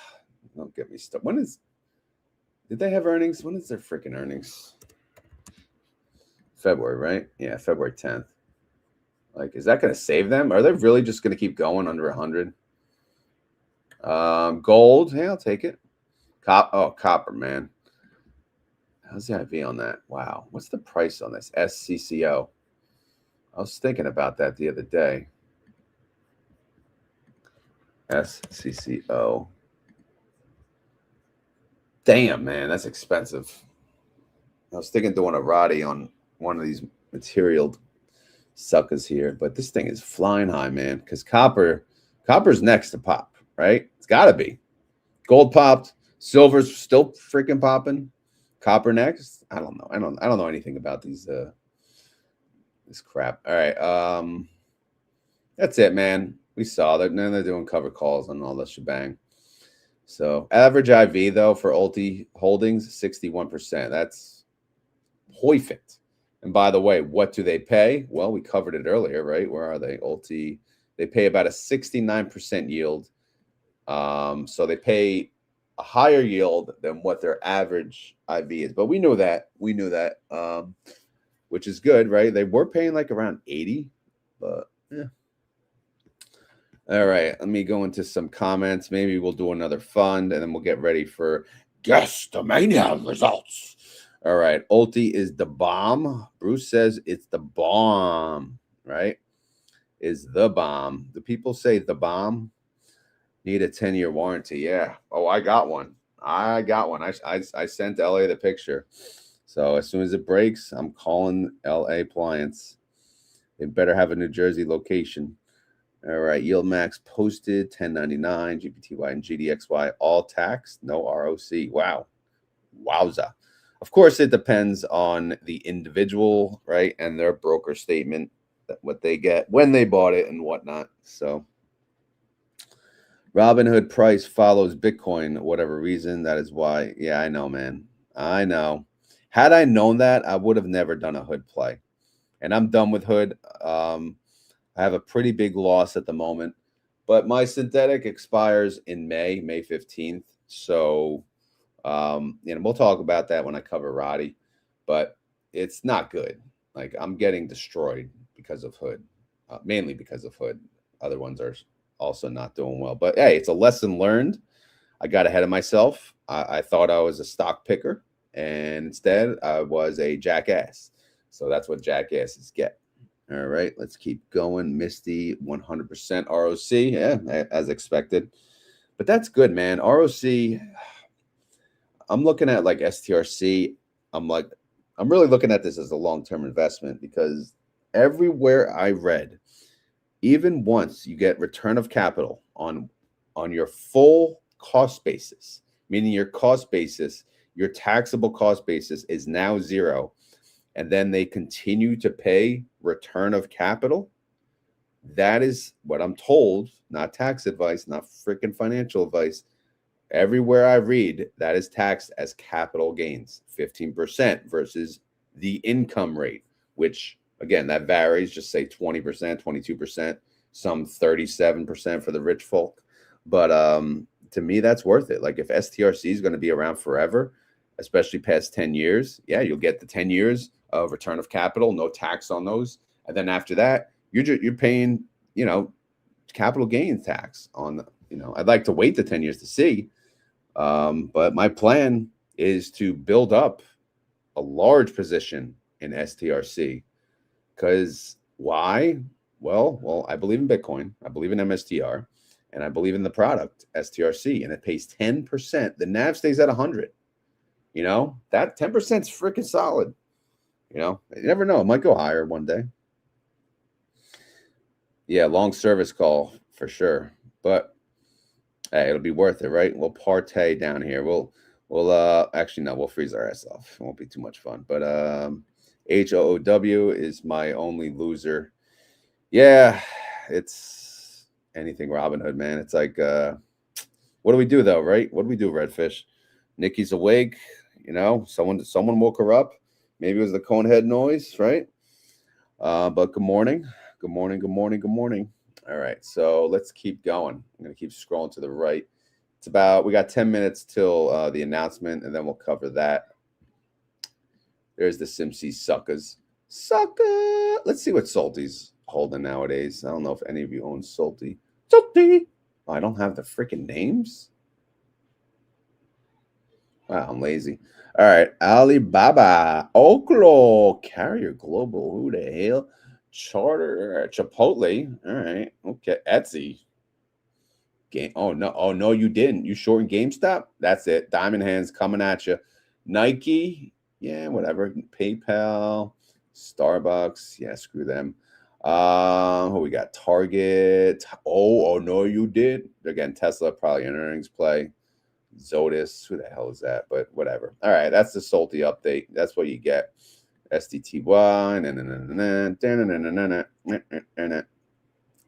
Don't get me stuck. Did they have earnings? When is their freaking earnings? February, right? Yeah, February 10th. Like, is that going to save them? Are they really just going to keep going under 100? Gold. Yeah, I'll take it. Copper, man. How's the IV on that? Wow. What's the price on this? SCCO. I was thinking about that the other day. SCCO. Damn, man, that's expensive. I was thinking doing a Roddy on one of these material suckers here, but this thing is flying high, man, because copper's next to pop, right? It's got to be. Gold popped. Silver's still freaking popping. Copper next. I don't know. I don't know anything about these this crap. All right. That's it, man. We saw that. Now they're doing cover calls on all the shebang. So average IV though for ULTY holdings 61%. That's perfect. And by the way, what do they pay? Well, we covered it earlier, right? Where are they? ULTY. They pay about a 69% yield. So they pay a higher yield than what their average IV is. But we knew that. Which is good, right? They were paying like around 80, but yeah. All right, let me go into some comments. Maybe we'll do another fund, and then we'll get ready for GuesstiMania results. All right, ULTY is the bomb. Bruce says it's the bomb, right? Is the bomb. Do people say the bomb? Need a 10-year warranty. Yeah. Oh, I got one. I sent LA the picture. So as soon as it breaks, I'm calling LA Appliance. They better have a New Jersey location. All right, YieldMax posted 1099, GPTY and GDXY all taxed, no ROC. Wow. Wowza. Of course, it depends on the individual, right? And their broker statement, what they get when they bought it and whatnot. So Robinhood price follows Bitcoin, whatever reason. That is why. Yeah, I know, man. I know. Had I known that, I would have never done a hood play. And I'm done with hood. I have a pretty big loss at the moment, but my synthetic expires in May 15th. So, we'll talk about that when I cover Roddy, but it's not good. Like, I'm getting destroyed because of hood, mainly because of hood. Other ones are also not doing well, but hey, it's a lesson learned. I got ahead of myself. I thought I was a stock picker, and instead I was a jackass. So that's what jackasses get. All right, let's keep going. MSTY 100% ROC, yeah, as expected. But that's good, man. ROC, I'm looking at like STRC. I'm really looking at this as a long-term investment because everywhere I read, even once you get return of capital on your full cost basis, meaning your cost basis, your taxable cost basis is now zero, and then they continue to pay return of capital, that is what I'm told, not tax advice, not freaking financial advice. Everywhere I read, that is taxed as capital gains, 15% versus the income rate, which, again, that varies, just say 20%, 22%, some 37% for the rich folk. But to me, that's worth it. Like if STRC is going to be around forever, especially past 10 years, yeah, you'll get the 10 years of return of capital, no tax on those. And then after that, you're paying, capital gains tax on, I'd like to wait the 10 years to see. But my plan is to build up a large position in STRC. Because why? Well, I believe in Bitcoin. I believe in MSTR. And I believe in the product, STRC. And it pays 10%. The NAV stays at 100. That 10% is freaking solid. You never know. It might go higher one day. Yeah, long service call for sure. But hey, it'll be worth it, right? We'll partay down here. We'll actually no, we'll freeze our ass off. It won't be too much fun. But HOOW is my only loser. Yeah, it's anything Robinhood, man. It's like What do we do though, right? What do we do, Redfish? Nikki's awake. You know, someone woke her up. Maybe it was the cone head noise, right? But good morning. Good morning. Good morning. Good morning. All right. So let's keep going. I'm going to keep scrolling to the right. It's about, we got 10 minutes till the announcement, and then we'll cover that. There's the Simsy suckers. Sucker. Let's see what Salty's holding nowadays. I don't know if any of you own Salty. Salty. Oh, I don't have the freaking names. Wow, I'm lazy. All right. Alibaba. Oklo. Carrier Global. Who the hell? Charter. Chipotle. All right. Okay. Etsy. Game. Oh no, you didn't. You shortened GameStop? That's it. Diamond hands coming at you. Nike. Yeah, whatever. PayPal. Starbucks. Yeah, screw them. Who we got? Target. Oh no, you did. Again, Tesla, probably an earnings play. Zodis, who the hell is that? But whatever. All right, that's the Salty update. That's what you get. SDTY.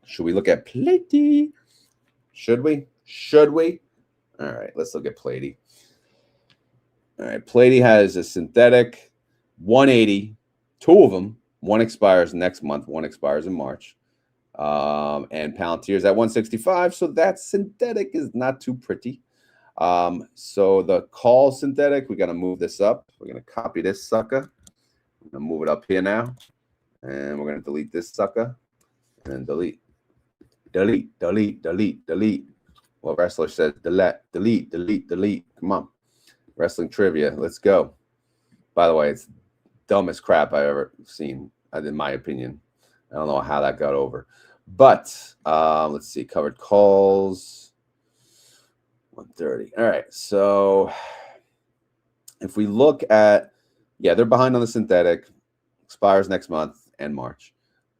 Should we look at PLTY? Should we? Should we? All right, let's look at PLTY. All right, PLTY has a synthetic 180, two of them. One expires next month, one expires in March. And Palantir's at 165, so that synthetic is not too pretty. So the call synthetic, we got to move this up. We're going to copy this sucker. I'm going to move it up here now. And we're going to delete this sucker. And then delete. Delete, delete, delete, delete. Well, Wrestler says delete, delete, delete, delete. Come on. Wrestling trivia. Let's go. By the way, it's dumbest crap I've ever seen, in my opinion. I don't know how that got over. But let's see. Covered calls. 130. All right. So if we look at, yeah, they're behind on the synthetic. Expires next month and March.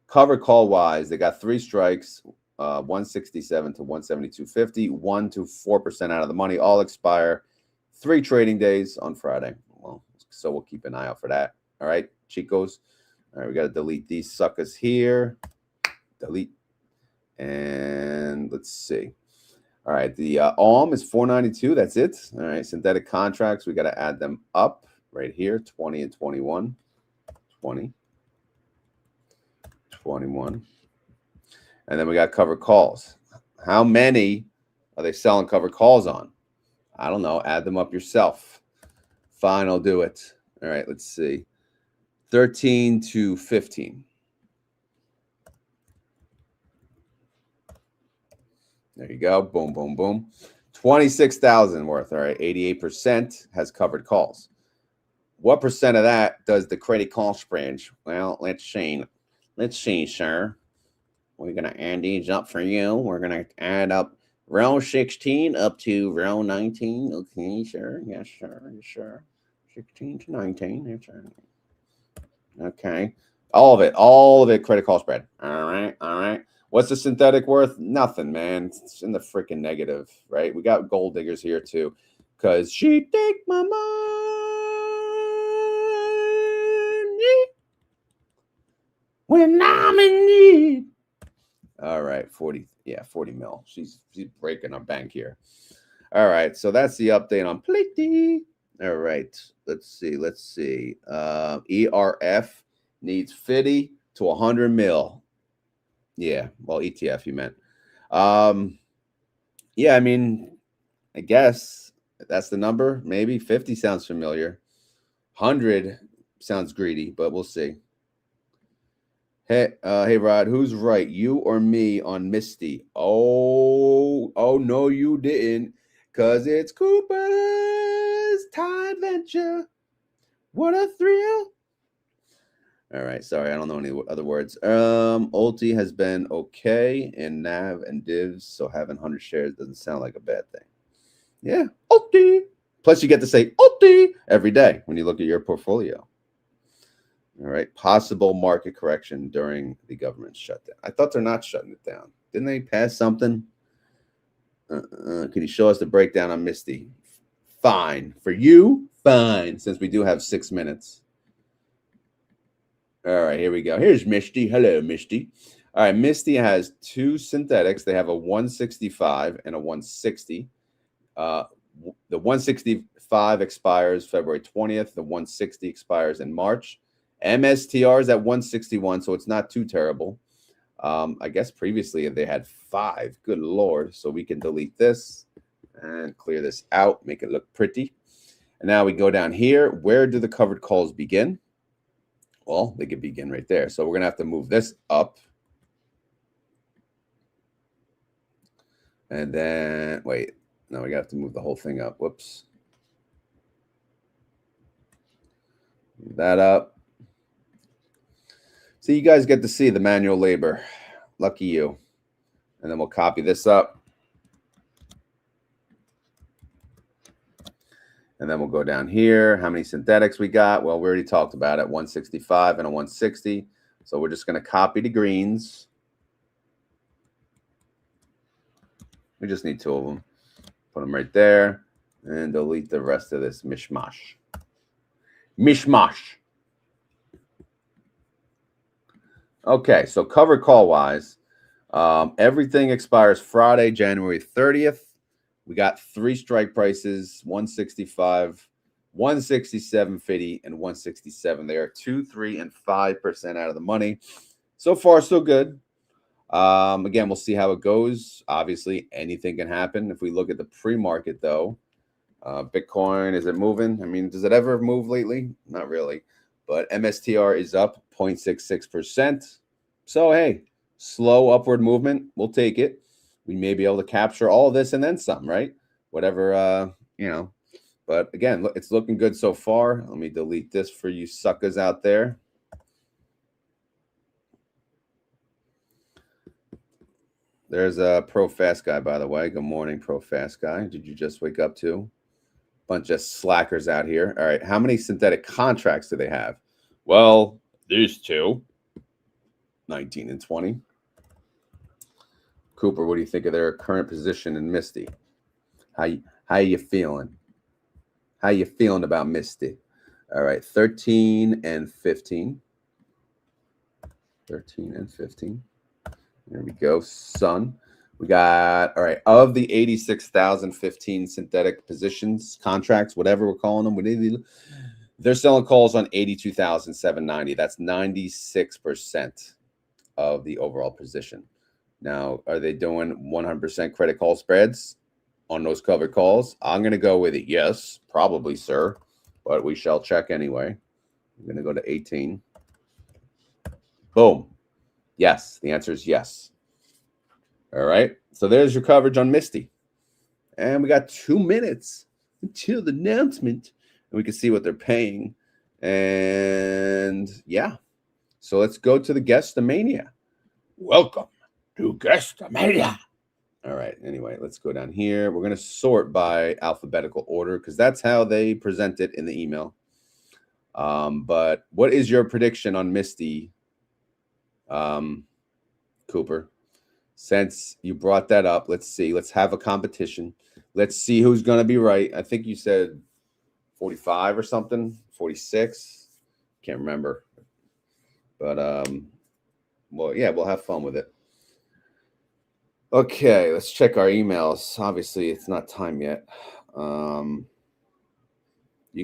Covered call wise, they got 3 strikes. 167 to 172.50, 1 to 4% out of the money. All expire 3 trading days on Friday. Well, so we'll keep an eye out for that. All right, Chicos. All right, we got to delete these suckers here. Delete. And let's see. All right, the ALM is 492. That's it. All right, synthetic contracts, we got to add them up right here, 20 and 21. 20, 21. And then we got covered calls. How many are they selling covered calls on? I don't know. Add them up yourself. Fine, I'll do it. All right, let's see. 13 to 15. There you go. Boom, boom, boom. 26,000 worth. All right, 88% has covered calls. What percent of that does the credit call branch? Well, let's see. Let's see, sir. We're going to add these up for you. We're going to add up row 16 up to row 19. Okay, sure. Yes, sir. Yes, sir. 16 to 19. That's right. Okay. All of it, credit call spread. All right. All right. What's the synthetic worth? Nothing, man. It's in the freaking negative, right? We got gold diggers here too. Because she take my money when I'm in need. All right, 40, yeah, 40 mil. She's breaking our bank here. All right, so that's the update on PLTY. All right, let's see. ERF needs 50 to 100 mil. Yeah, well, ETF you meant. Yeah, I mean, I guess that's the number. Maybe 50 sounds familiar. 100 sounds greedy, but we'll see. Hey, Rod, who's right, you or me on MSTY? Oh, no, you didn't, cause it's Cooper's Tide Venture. What a thrill! All right, sorry, I don't know any other words. ULTY has been okay in NAV and divs, so having 100 shares doesn't sound like a bad thing. Yeah, ULTY. Plus, you get to say ULTY every day when you look at your portfolio. All right. Possible market correction during the government shutdown. I thought they're not shutting it down. Didn't they pass something? Can you show us the breakdown on MSTY? Fine. For you, fine, since we do have 6 minutes. All right, here we go. Here's MSTY. Hello, MSTY. All right, MSTY has 2 synthetics. They have a 165 and a 160. The 165 expires February 20th. The 160 expires in March. MSTR is at 161, so it's not too terrible. I guess previously they had 5. Good Lord. So we can delete this and clear this out, make it look pretty. And now we go down here. Where do the covered calls begin? Well, they could begin right there. So we're going to have to move this up. And then, wait, no, we have to move the whole thing up. Whoops. Move that up. So you guys get to see the manual labor. Lucky you. And then we'll copy this up. And then we'll go down here. How many synthetics we got? Well, we already talked about it. 165 and a 160. So we're just going to copy the greens. We just need 2 of them. Put them right there. And delete the rest of this mishmash. Mishmash. Okay, so cover call wise, everything expires Friday, January 30th. We got 3 strike prices, 165, 167.50, and 167. They are 2%, 3%, and 5% out of the money. So far, so good. Again, we'll see how it goes. Obviously, anything can happen. If we look at the pre-market, though, Bitcoin, is it moving? I mean, does it ever move lately? Not really. But MSTR is up 0.66%. So, hey, slow upward movement. We'll take it. We may be able to capture all of this and then some, right? Whatever, you know. But again, it's looking good so far. Let me delete this for you suckers out there. There's a Pro Fast Guy, by the way. Good morning, Pro Fast Guy. Did you just wake up too? Bunch of slackers out here. All right, how many synthetic contracts do they have? Well, these 2, 19 and 20. Cooper, what do you think of their current position in Misty? How you feeling? How you feeling about Misty? All right, 13 and 15. 13 and 15. There we go, son. We got, all right, of the 86,015 synthetic positions, contracts, whatever we're calling them, they're selling calls on 82,790. That's 96% of the overall position. Now, are they doing 100% credit call spreads on those covered calls? I'm going to go with it. Yes, probably, sir. But we shall check anyway. I'm going to go to 18. Boom. Yes, the answer is yes. All right. So there's your coverage on Misty. And we got 2 minutes until the announcement. And we can see what they're paying. And yeah. So let's go to the GuesstiMania. Welcome to GuesstiMania. All right. Anyway, let's go down here. We're going to sort by alphabetical order because that's how they present it in the email. But what is your prediction on Misty, Cooper? Since you brought that up, let's see. Let's have a competition. Let's see who's going to be right. I think you said 45 or something, 46. Can't remember. But, well, yeah, we'll have fun with it. Okay, let's check our emails. Obviously, it's not time yet. You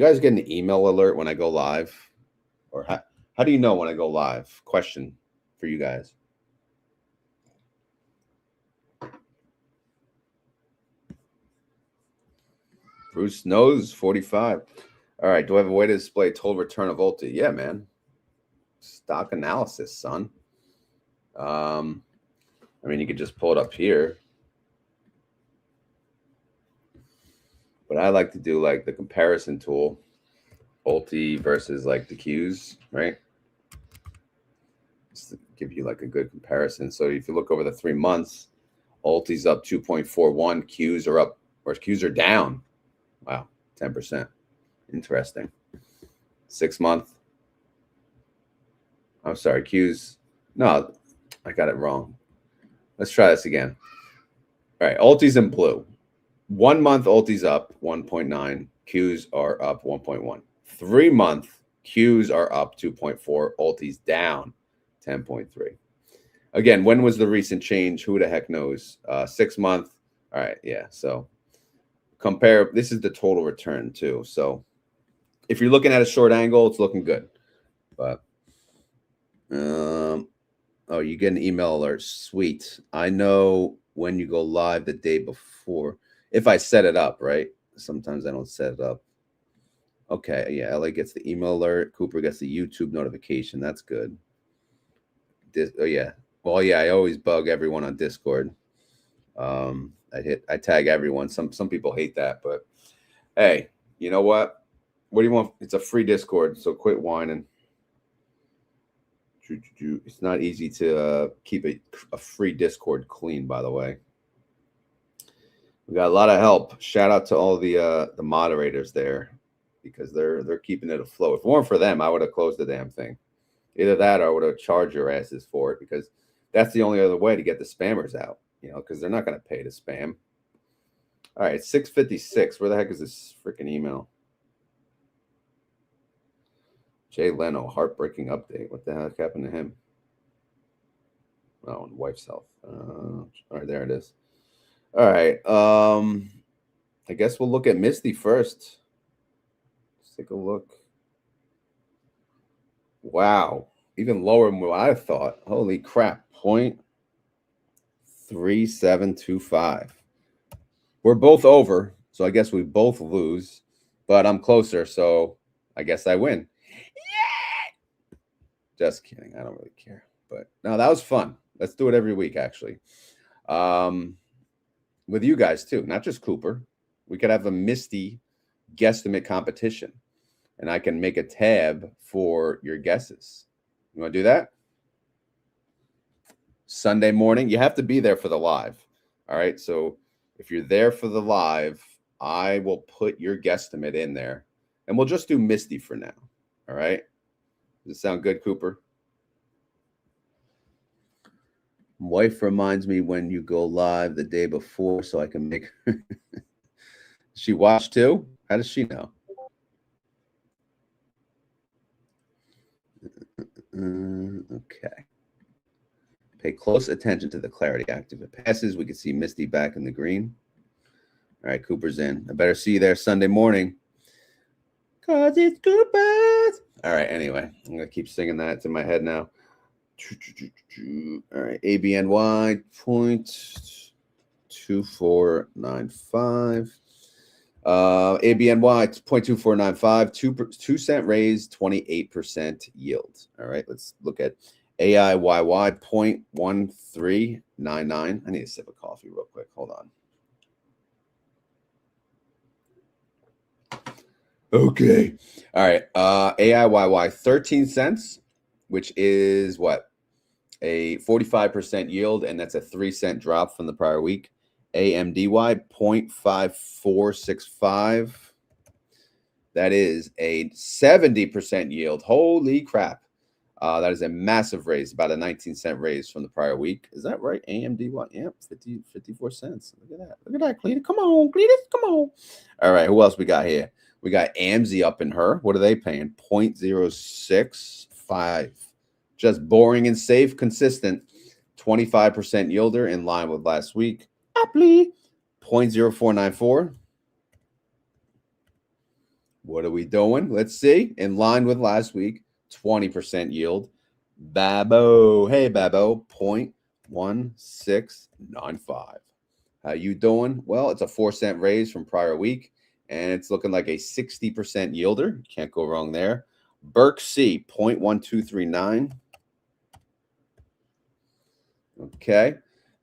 guys get an email alert when I go live? Or how do you know when I go live? Question for you guys. Bruce knows 45. All right. Do I have a way to display total return of ULTY? Yeah, man. Stock analysis, son. I mean, you could just pull it up here. But I like to do like the comparison tool, ULTY versus like the Qs, right? Just to give you like a good comparison. So if you look over the 3 months, ULTY's up 2.41. Qs are up, or Qs are down. Wow, 10%. Interesting. 6 month. I'm sorry, Qs. No, I got it wrong. Let's try this again. All right, ULTY's in blue. 1 month ULTY's up 1.9. Qs are up 1.1. 3 month Qs are up 2.4. ULTY's down 10.3. Again, when was the recent change? Who the heck knows? 6 month. All right, yeah. So compare. This is the total return too. So if you're looking at a short angle, it's looking good. But oh, you get an email alert. Sweet. I know when you go live the day before. If I set it up, right? Sometimes I don't set it up. Okay, yeah, LA gets the email alert. Cooper gets the YouTube notification. That's good. Oh yeah. Well, yeah, I always bug everyone on Discord. I tag everyone. Some people hate that, but hey, you know what? What do you want? It's a free Discord, so quit whining. It's not easy to keep a free Discord clean, by the way. We got a lot of help. Shout out to all the moderators there, because they're keeping it afloat. If it weren't for them, I would have closed the damn thing. Either that or I would have charged your asses for it, because that's the only other way to get the spammers out, you know, because they're not going to pay to spam. All right, 6:56. Where the heck is this freaking email? Jay Leno, heartbreaking update. What the heck happened to him? Oh, and wife's health. All right, there it is. All right. I guess we'll look at MSTY first. Let's take a look. Wow, even lower than what I thought. Holy crap, 0.3725. We're both over, so I guess we both lose, but I'm closer, so I guess I win. Yeah! Just kidding. I don't really care. But no, that was fun. Let's do it every week, actually. With you guys, too, not just Cooper. We could have a MSTY guesstimate competition, and I can make a tab for your guesses. You want to do that? Sunday morning. You have to be there for the live. All right. So if you're there for the live, I will put your guesstimate in there, and we'll just do MSTY for now. All right. Does it sound good, Cooper? Wife reminds me when you go live the day before so I can make She watched too? How does she know? Okay. Pay close attention to the clarity active. It passes. We can see MSTY back in the green. All right, Cooper's in. I better see you there Sunday morning, because it's Cooper's. All right, anyway, I'm going to keep singing that. It's in my head now. All right, ABNY 0.2495. ABNY 0.2495, 2 cent raise, 28% yield. All right, let's look at AIYY 0.1399. I need a sip of coffee real quick. Hold on. Okay. All right. AIYY 13 cents, which is what? A 45% yield, and that's a 3 cent drop from the prior week. AMDY 0.5465. That is a 70% yield. Holy crap. That is a massive raise, about a 19-cent raise from the prior week. Is that right? AMDY? Yep, 54 cents. Look at that. Look at that, Cletus. Come on, Cletus. Come on. All right, who else we got here? We got AMSI up in her. What are they paying? 0.065. Just boring and safe, consistent. 25% yielder, in line with last week. Aptly 0.0494. What are we doing? Let's see. In line with last week, 20% yield. Babo. Hey, Babo. 0.1695. How you doing? Well, it's a 4 cent raise from prior week, and it's looking like a 60% yielder. Can't go wrong there. Burke C, 0.1239. Okay.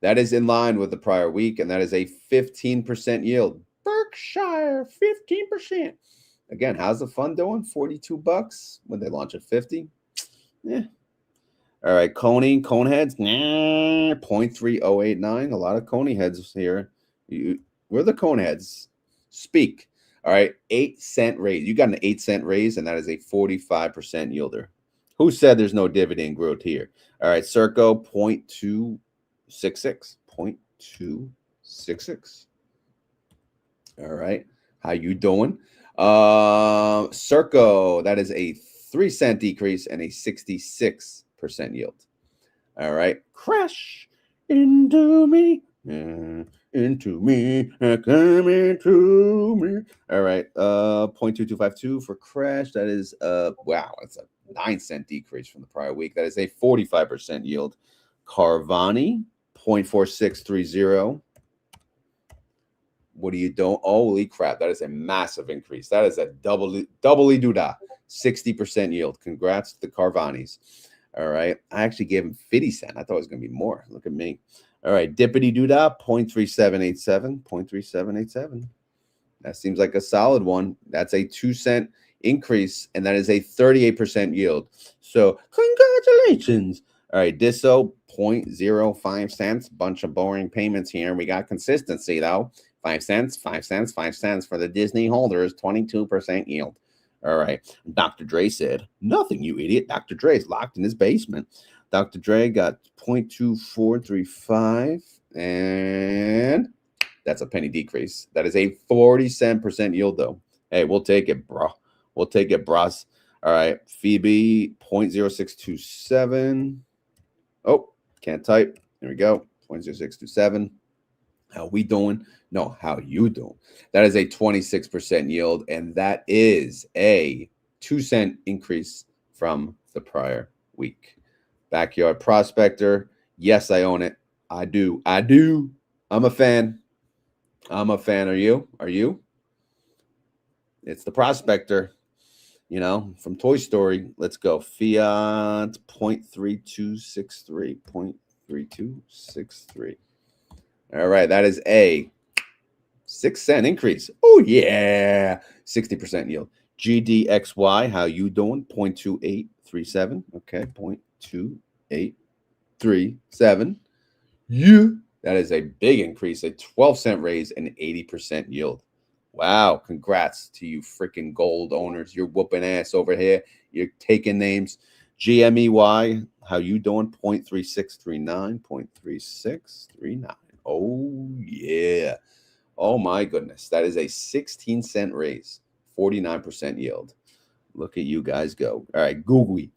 That is in line with the prior week, and that is a 15% yield. Berkshire, 15%. Again, how's the fund doing? 42 bucks when they launch at 50. Yeah. All right, CONY, cone heads, 0.3089. A lot of CONY heads here. We're the cone heads. Speak. All right, 8 cent raise. You got an 8 cent raise, and that is a 45% yielder. Who said there's no dividend growth here? All right, Circo, 0.266. 0.266. All right, how you doing? Circo, that is a 3 cent decrease and a 66% yield. All right, crash into me, into me, come into me. All right, 0.2252 for Crash. That is wow, that's a 9-cent decrease from the prior week. That is a 45% yield. Carvani, 0.4630. What do you don't? Holy crap, that is a massive increase. That is a doubly doodah, 60% yield. Congrats to the Carvanis. All right, I actually gave him 50 cents. I thought it was going to be more. Look at me. All right, Dippity Doodah, 0.3787, 0.3787. That seems like a solid one. That's a 2-cent increase, and that is a 38% yield. So congratulations. All right, Disso, 0.05 cents. Bunch of boring payments here. We got consistency, though. 5 cents, 5 cents, 5 cents for the Disney holders, 22% yield. All right. Dr. Dre said, nothing, you idiot. Dr. Dre's locked in his basement. Dr. Dre got 0.2435, and that's a penny decrease. That is a 47% yield, though. Hey, we'll take it, bro. We'll take it, bros. All right. Phoebe, 0.0627. Oh, can't type. There we go. 0.0627. How we doing? No, how you doing? That is a 26% yield, and that is a 2-cent increase from the prior week. Backyard Prospector. Yes, I own it. I do. I'm a fan. Are you? Are you? It's the Prospector, you know, from Toy Story. Let's go. Fiat 0.3263. 0.3263. All right, that is a 6-cent increase. Oh, yeah. 60% yield. GDXY, how you doing? 0.2837. Okay, 0.2837. Yeah. That is a big increase, a 12-cent raise, and 80% yield. Wow, congrats to you freaking gold owners. You're whooping ass over here. You're taking names. GMEY, how you doing? 0.3639. 0.3639. Oh, yeah. Oh, my goodness. That is a 16-cent raise, 49% yield. Look at you guys go. All right, Gooey.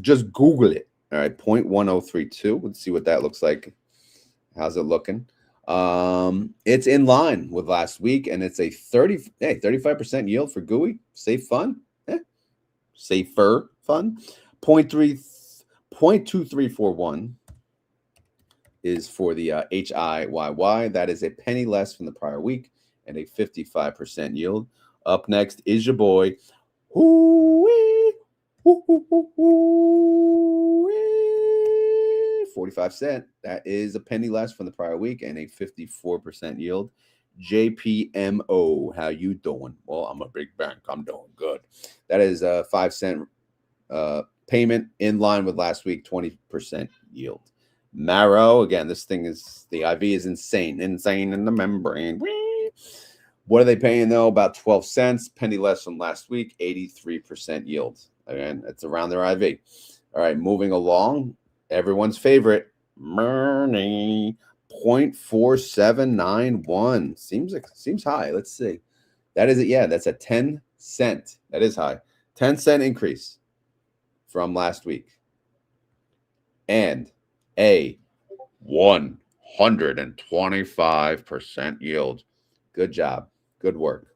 Just Google it. All right, 0.1032. Let's see what that looks like. How's it looking? It's in line with last week, and it's a 35% yield for Gooey. Safe fun. Safer fun. 0.2341 is for the HIYY. That is a penny less from the prior week and a 55% yield. Up next is your boy, HOOY. 45 cents. That is a penny less from the prior week and a 54% yield. JPMO, how you doing? Well, I'm a big bank. I'm doing good. That is a 5-cent payment in line with last week, 20% yield. Marrow, again, this thing is, the IV is insane in the membrane. Whee! What are they paying, though? About 12 cents, penny less from last week, 83% yield. Again, it's around their IV. All right, moving along. Everyone's favorite, Murney, 0.4791. Seems high. Let's see. That is it. Yeah, that's a 10 cent. That is high. 10-cent increase from last week. And a 125% yield. Good job. Good work.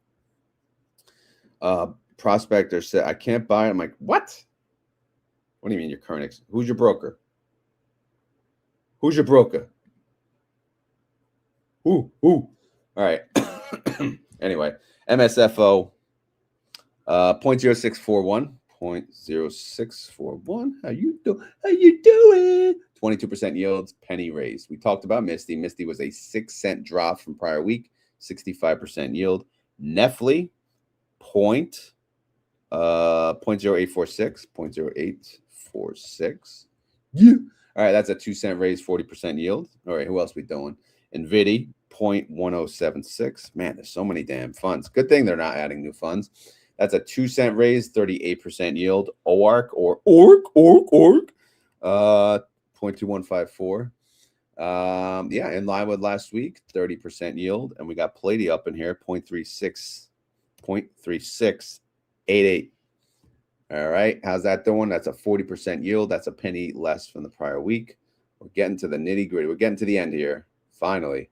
Prospector said, I can't buy it. I'm like, what? What do you mean your current? Who's your broker? Who's your broker? Who? All right. Anyway, MSFO, 0.0641. 0.0641. How you doing? 22% yields, penny raise. We talked about Misty. Misty was a 6-cent drop from prior week, 65% yield. Nefli, 0.0846. 0.0846. Yeah. All right, that's a 2-cent raise, 40% yield. All right, who else we doing? NVDY, 0.1076. Man, there's so many damn funds. Good thing they're not adding new funds. That's a 2-cent raise, 38% yield. ORC or ORC, 0.2154. Yeah, in line with last week, 30% yield. And we got PLTY up in here, 0.3688. All right, how's that doing? That's a 40% yield. That's a penny less from the prior week. We're getting to the nitty gritty. We're getting to the end here. Finally,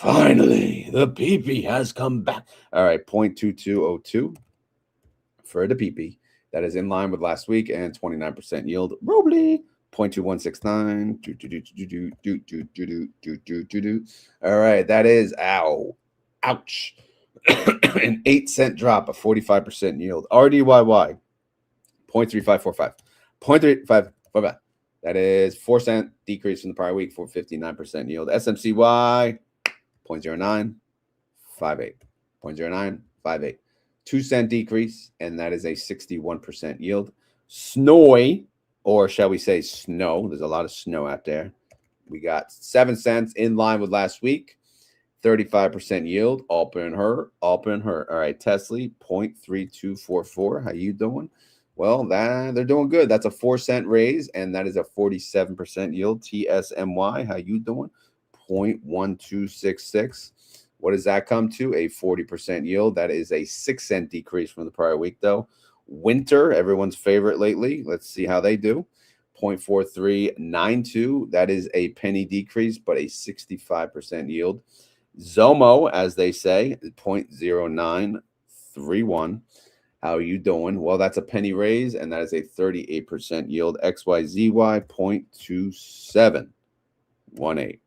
the PP has come back. All right, 0.2202 for the PP. That is in line with last week and 29% yield. Robley. 0.2169. All right, that is ouch. An 8-cent drop, a 45% yield. RDYY 0.3545. 0.3545. That is 4-cent decrease from the prior week for 59% yield. SMCY 0.0958. 0.0958. 2-cent decrease, and that is a 61% yield. SNOY, or shall we say snow? There's a lot of snow out there. We got 7 cents in line with last week. 35% yield. Open her. All right, TSLY 0.3244. How you doing? Well, they're doing good. That's a 4-cent raise, and that is a 47% yield. TSMY, how you doing? 0.1266. What does that come to? A 40% yield. That is a 6-cent decrease from the prior week, though. Winter, everyone's favorite lately. Let's see how they do. 0.4392. That is a penny decrease, but a 65% yield. Zomo, as they say, 0.0931. How are you doing? Well, that's a penny raise, and that is a 38% yield. XYZY 0.2718.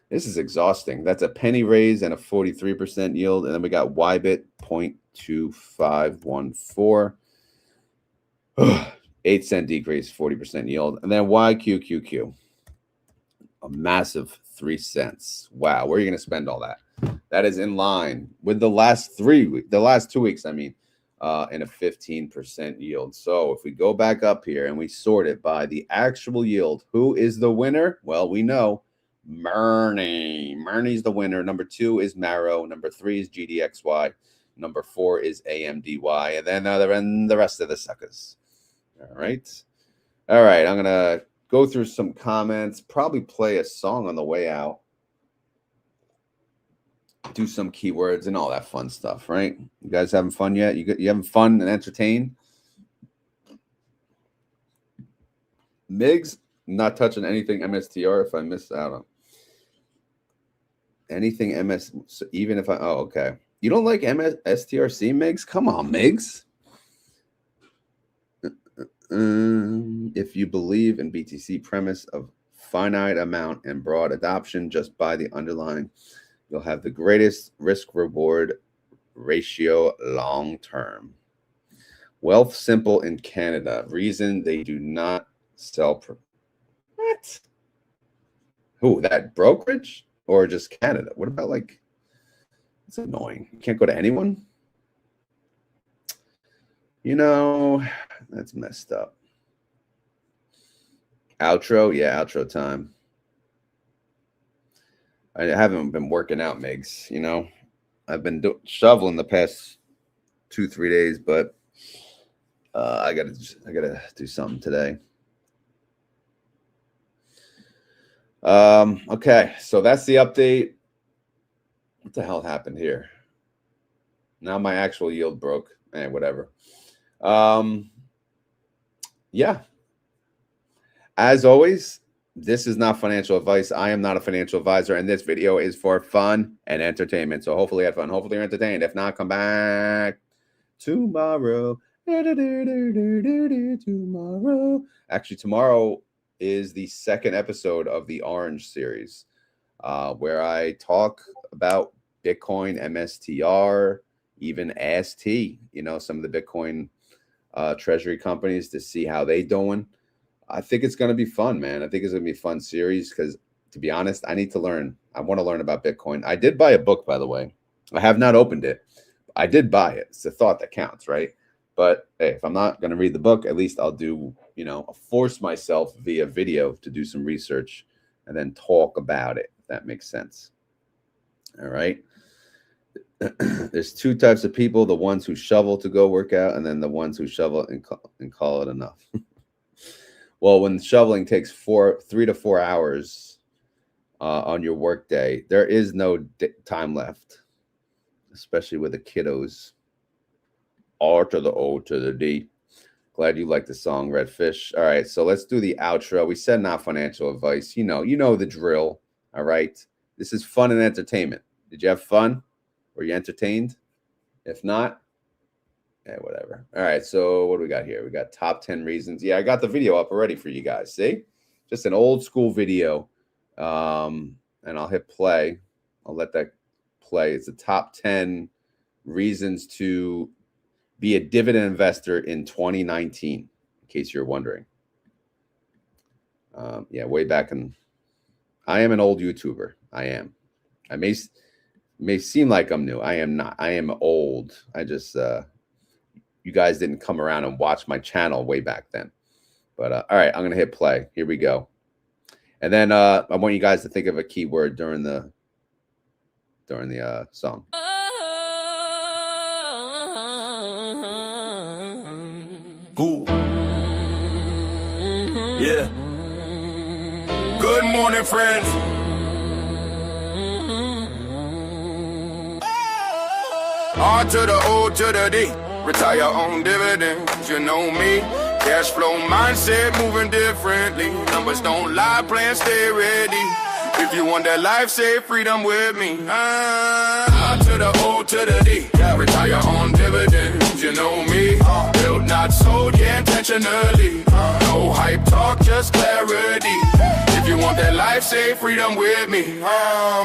This is exhausting. That's a penny raise and a 43% yield. And then we got YBIT 0.2514. 8-cent decrease, 40% yield. And then YQQQ, a massive 3 cents. Wow, where are you going to spend all that? That is in line with the last 2 weeks, I mean, in a 15% yield. So if we go back up here and we sort it by the actual yield, who is the winner? Well, we know Murney. Murney's the winner. Number 2 is Marrow. Number 3 is GDXY. Number 4 is AMDY. And then the rest of the suckers. All right. I'm going to go through some comments, probably play a song on the way out, do some keywords and all that fun stuff, right? You guys having fun yet? You having fun and entertained? Migs, not touching anything MSTR if I miss out on anything MS, even if okay. You don't like STRC, Migs? Come on, Migs. If you believe in BTC premise of finite amount and broad adoption, just by the underlying, you'll have the greatest risk-reward ratio long term. Wealth Simple in Canada. Reason they do not sell. What? Who? That brokerage or just Canada? What about like? It's annoying. You can't go to anyone. You know, that's messed up. Outro, yeah, outro time. I haven't been working out, Migs. You know, I've been shoveling the past 2-3 days, but I gotta do something today. Okay, so that's the update. What the hell happened here? Now my actual yield broke. Whatever. Yeah. As always, this is not financial advice. I am not a financial advisor, and this video is for fun and entertainment. So hopefully you had fun. Hopefully you're entertained. If not, come back tomorrow. Tomorrow. Actually, tomorrow is the 2nd episode of the Orange series, where I talk about Bitcoin, MSTR, even AST, you know, some of the Bitcoin treasury companies, to see how they doing. I think it's going to be fun, man. I think it's going to be a fun series because, to be honest, I need to learn. I want to learn about Bitcoin. I did buy a book, by the way. I have not opened it. I did buy it. It's the thought that counts, right? But hey, if I'm not going to read the book, at least I'll do, you know, I'll force myself via video to do some research and then talk about it, if that makes sense. All right. There's 2 types of people: the ones who shovel to go work out, and then the ones who shovel and call it enough. Well, when shoveling takes 3 to 4 hours on your work day, there is no time left, especially with the kiddos. R to the O to the D. Glad you like the song, Redfish. All right, so let's do the outro. We said not financial advice. You know the drill. All right. This is fun and entertainment. Did you have fun? Were you entertained? If not, whatever. All right, so what do we got here? We got top 10 reasons. Yeah, I got the video up already for you guys. See? Just an old school video. And I'll hit play. I'll let that play. It's the top 10 reasons to be a dividend investor in 2019, in case you're wondering. Yeah, way back in, I am an old YouTuber. I am. I may seem like I'm new. I am not. I am old. I just, you guys didn't come around and watch my channel way back then. But all right, I'm going to hit play. Here we go. And then I want you guys to think of a keyword during the song. Cool. Yeah. Good morning, friends. R to the O to the D. Retire on dividends, you know me. Cash flow mindset moving differently. Numbers don't lie, plans stay ready. If you want that life, say freedom with me. R to the O to the D. Retire on dividends, you know me. Built, not sold, yeah, intentionally. No hype talk, just clarity. If you want that life, say freedom with me.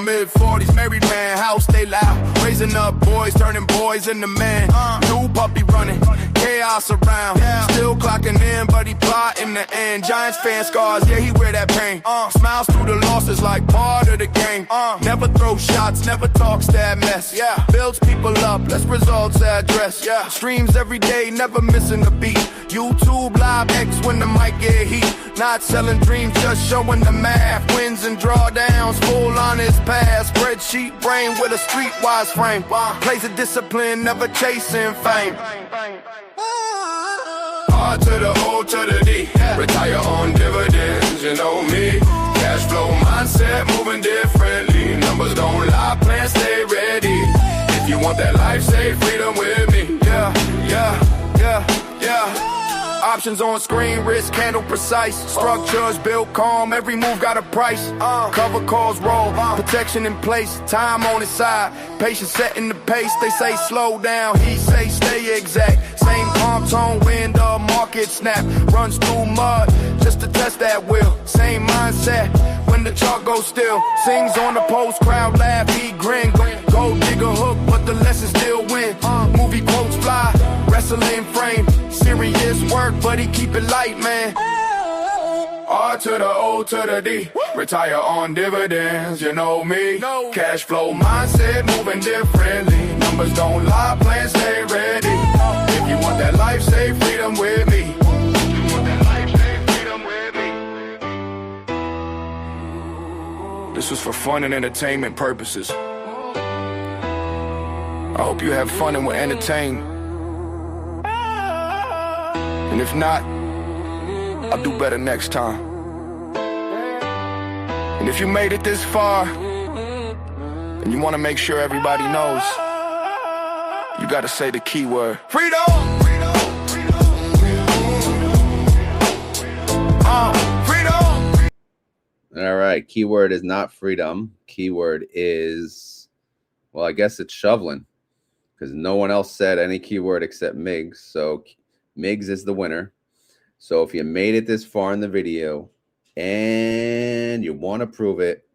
Mid-40s, married man, house stay loud. Raising up boys, turning boys into men. New puppy running, chaos around. Still clocking in, but he plotting the end. Giants fan scars, yeah, he wear that pain. Smiles through the losses like part of the game. Never throw shots, never talks that mess. Yeah, builds people up, less results address. Yeah, streams every day, never missing a beat. YouTube live X when the mic get heat. Not selling dreams, just showing the math. Wins and drawdowns, full on his path. Spreadsheet brain with a streetwise frame. Plays of discipline, never chasing fame. R to the O to the D. Retire on dividends, you know me. Cash flow mindset moving differently. Numbers don't lie, plans stay ready. If you want that life, say freedom with me. Yeah, yeah, yeah, yeah. Options on screen, risk handle precise. Structures built calm, every move got a price. Cover calls roll, protection in place. Time on his side, patience setting the pace. They say slow down, he say stay exact. Same calm tone when the market snap. Runs through mud, just to test that will. Same mindset when the chart goes still. Sings on the post, crowd laugh, he grin. Go dig a hook, but the lesson still win. Movie quotes fly, wrestling frame. Serious work, but he keep it light, man. R to the O to the D. Retire on dividends, you know me. Cash flow mindset moving differently. Numbers don't lie, plans stay ready. If you want that life, say freedom with me. If you want that life, say freedom with me. This was for fun and entertainment purposes. I hope you have fun and were entertained. And if not, I'll do better next time. And if you made it this far, and you want to make sure everybody knows, you got to say the keyword. Freedom! Freedom! Freedom! All right, keyword is not freedom. Keyword is, well, I guess it's shoveling, because no one else said any keyword except Miggs. So Miggs is the winner. So if you made it this far in the video and you want to prove it,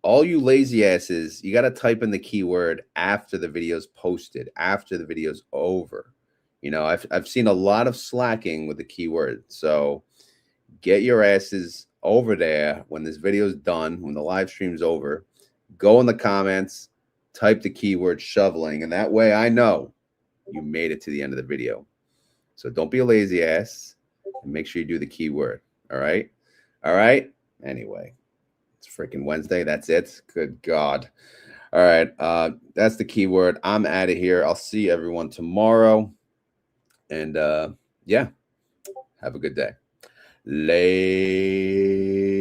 all you lazy asses, you got to type in the keyword after the video's posted, after the video's over. You know, I've seen a lot of slacking with the keyword. So get your asses over there when this video's done, when the live stream's over. Go in the comments, type the keyword shoveling, and that way I know you made it to the end of the video. So don't be a lazy ass and make sure you do the keyword. All right. All right. Anyway, it's freaking Wednesday. That's it. Good God. All right. That's the keyword. I'm out of here. I'll see everyone tomorrow. And yeah, have a good day. Later.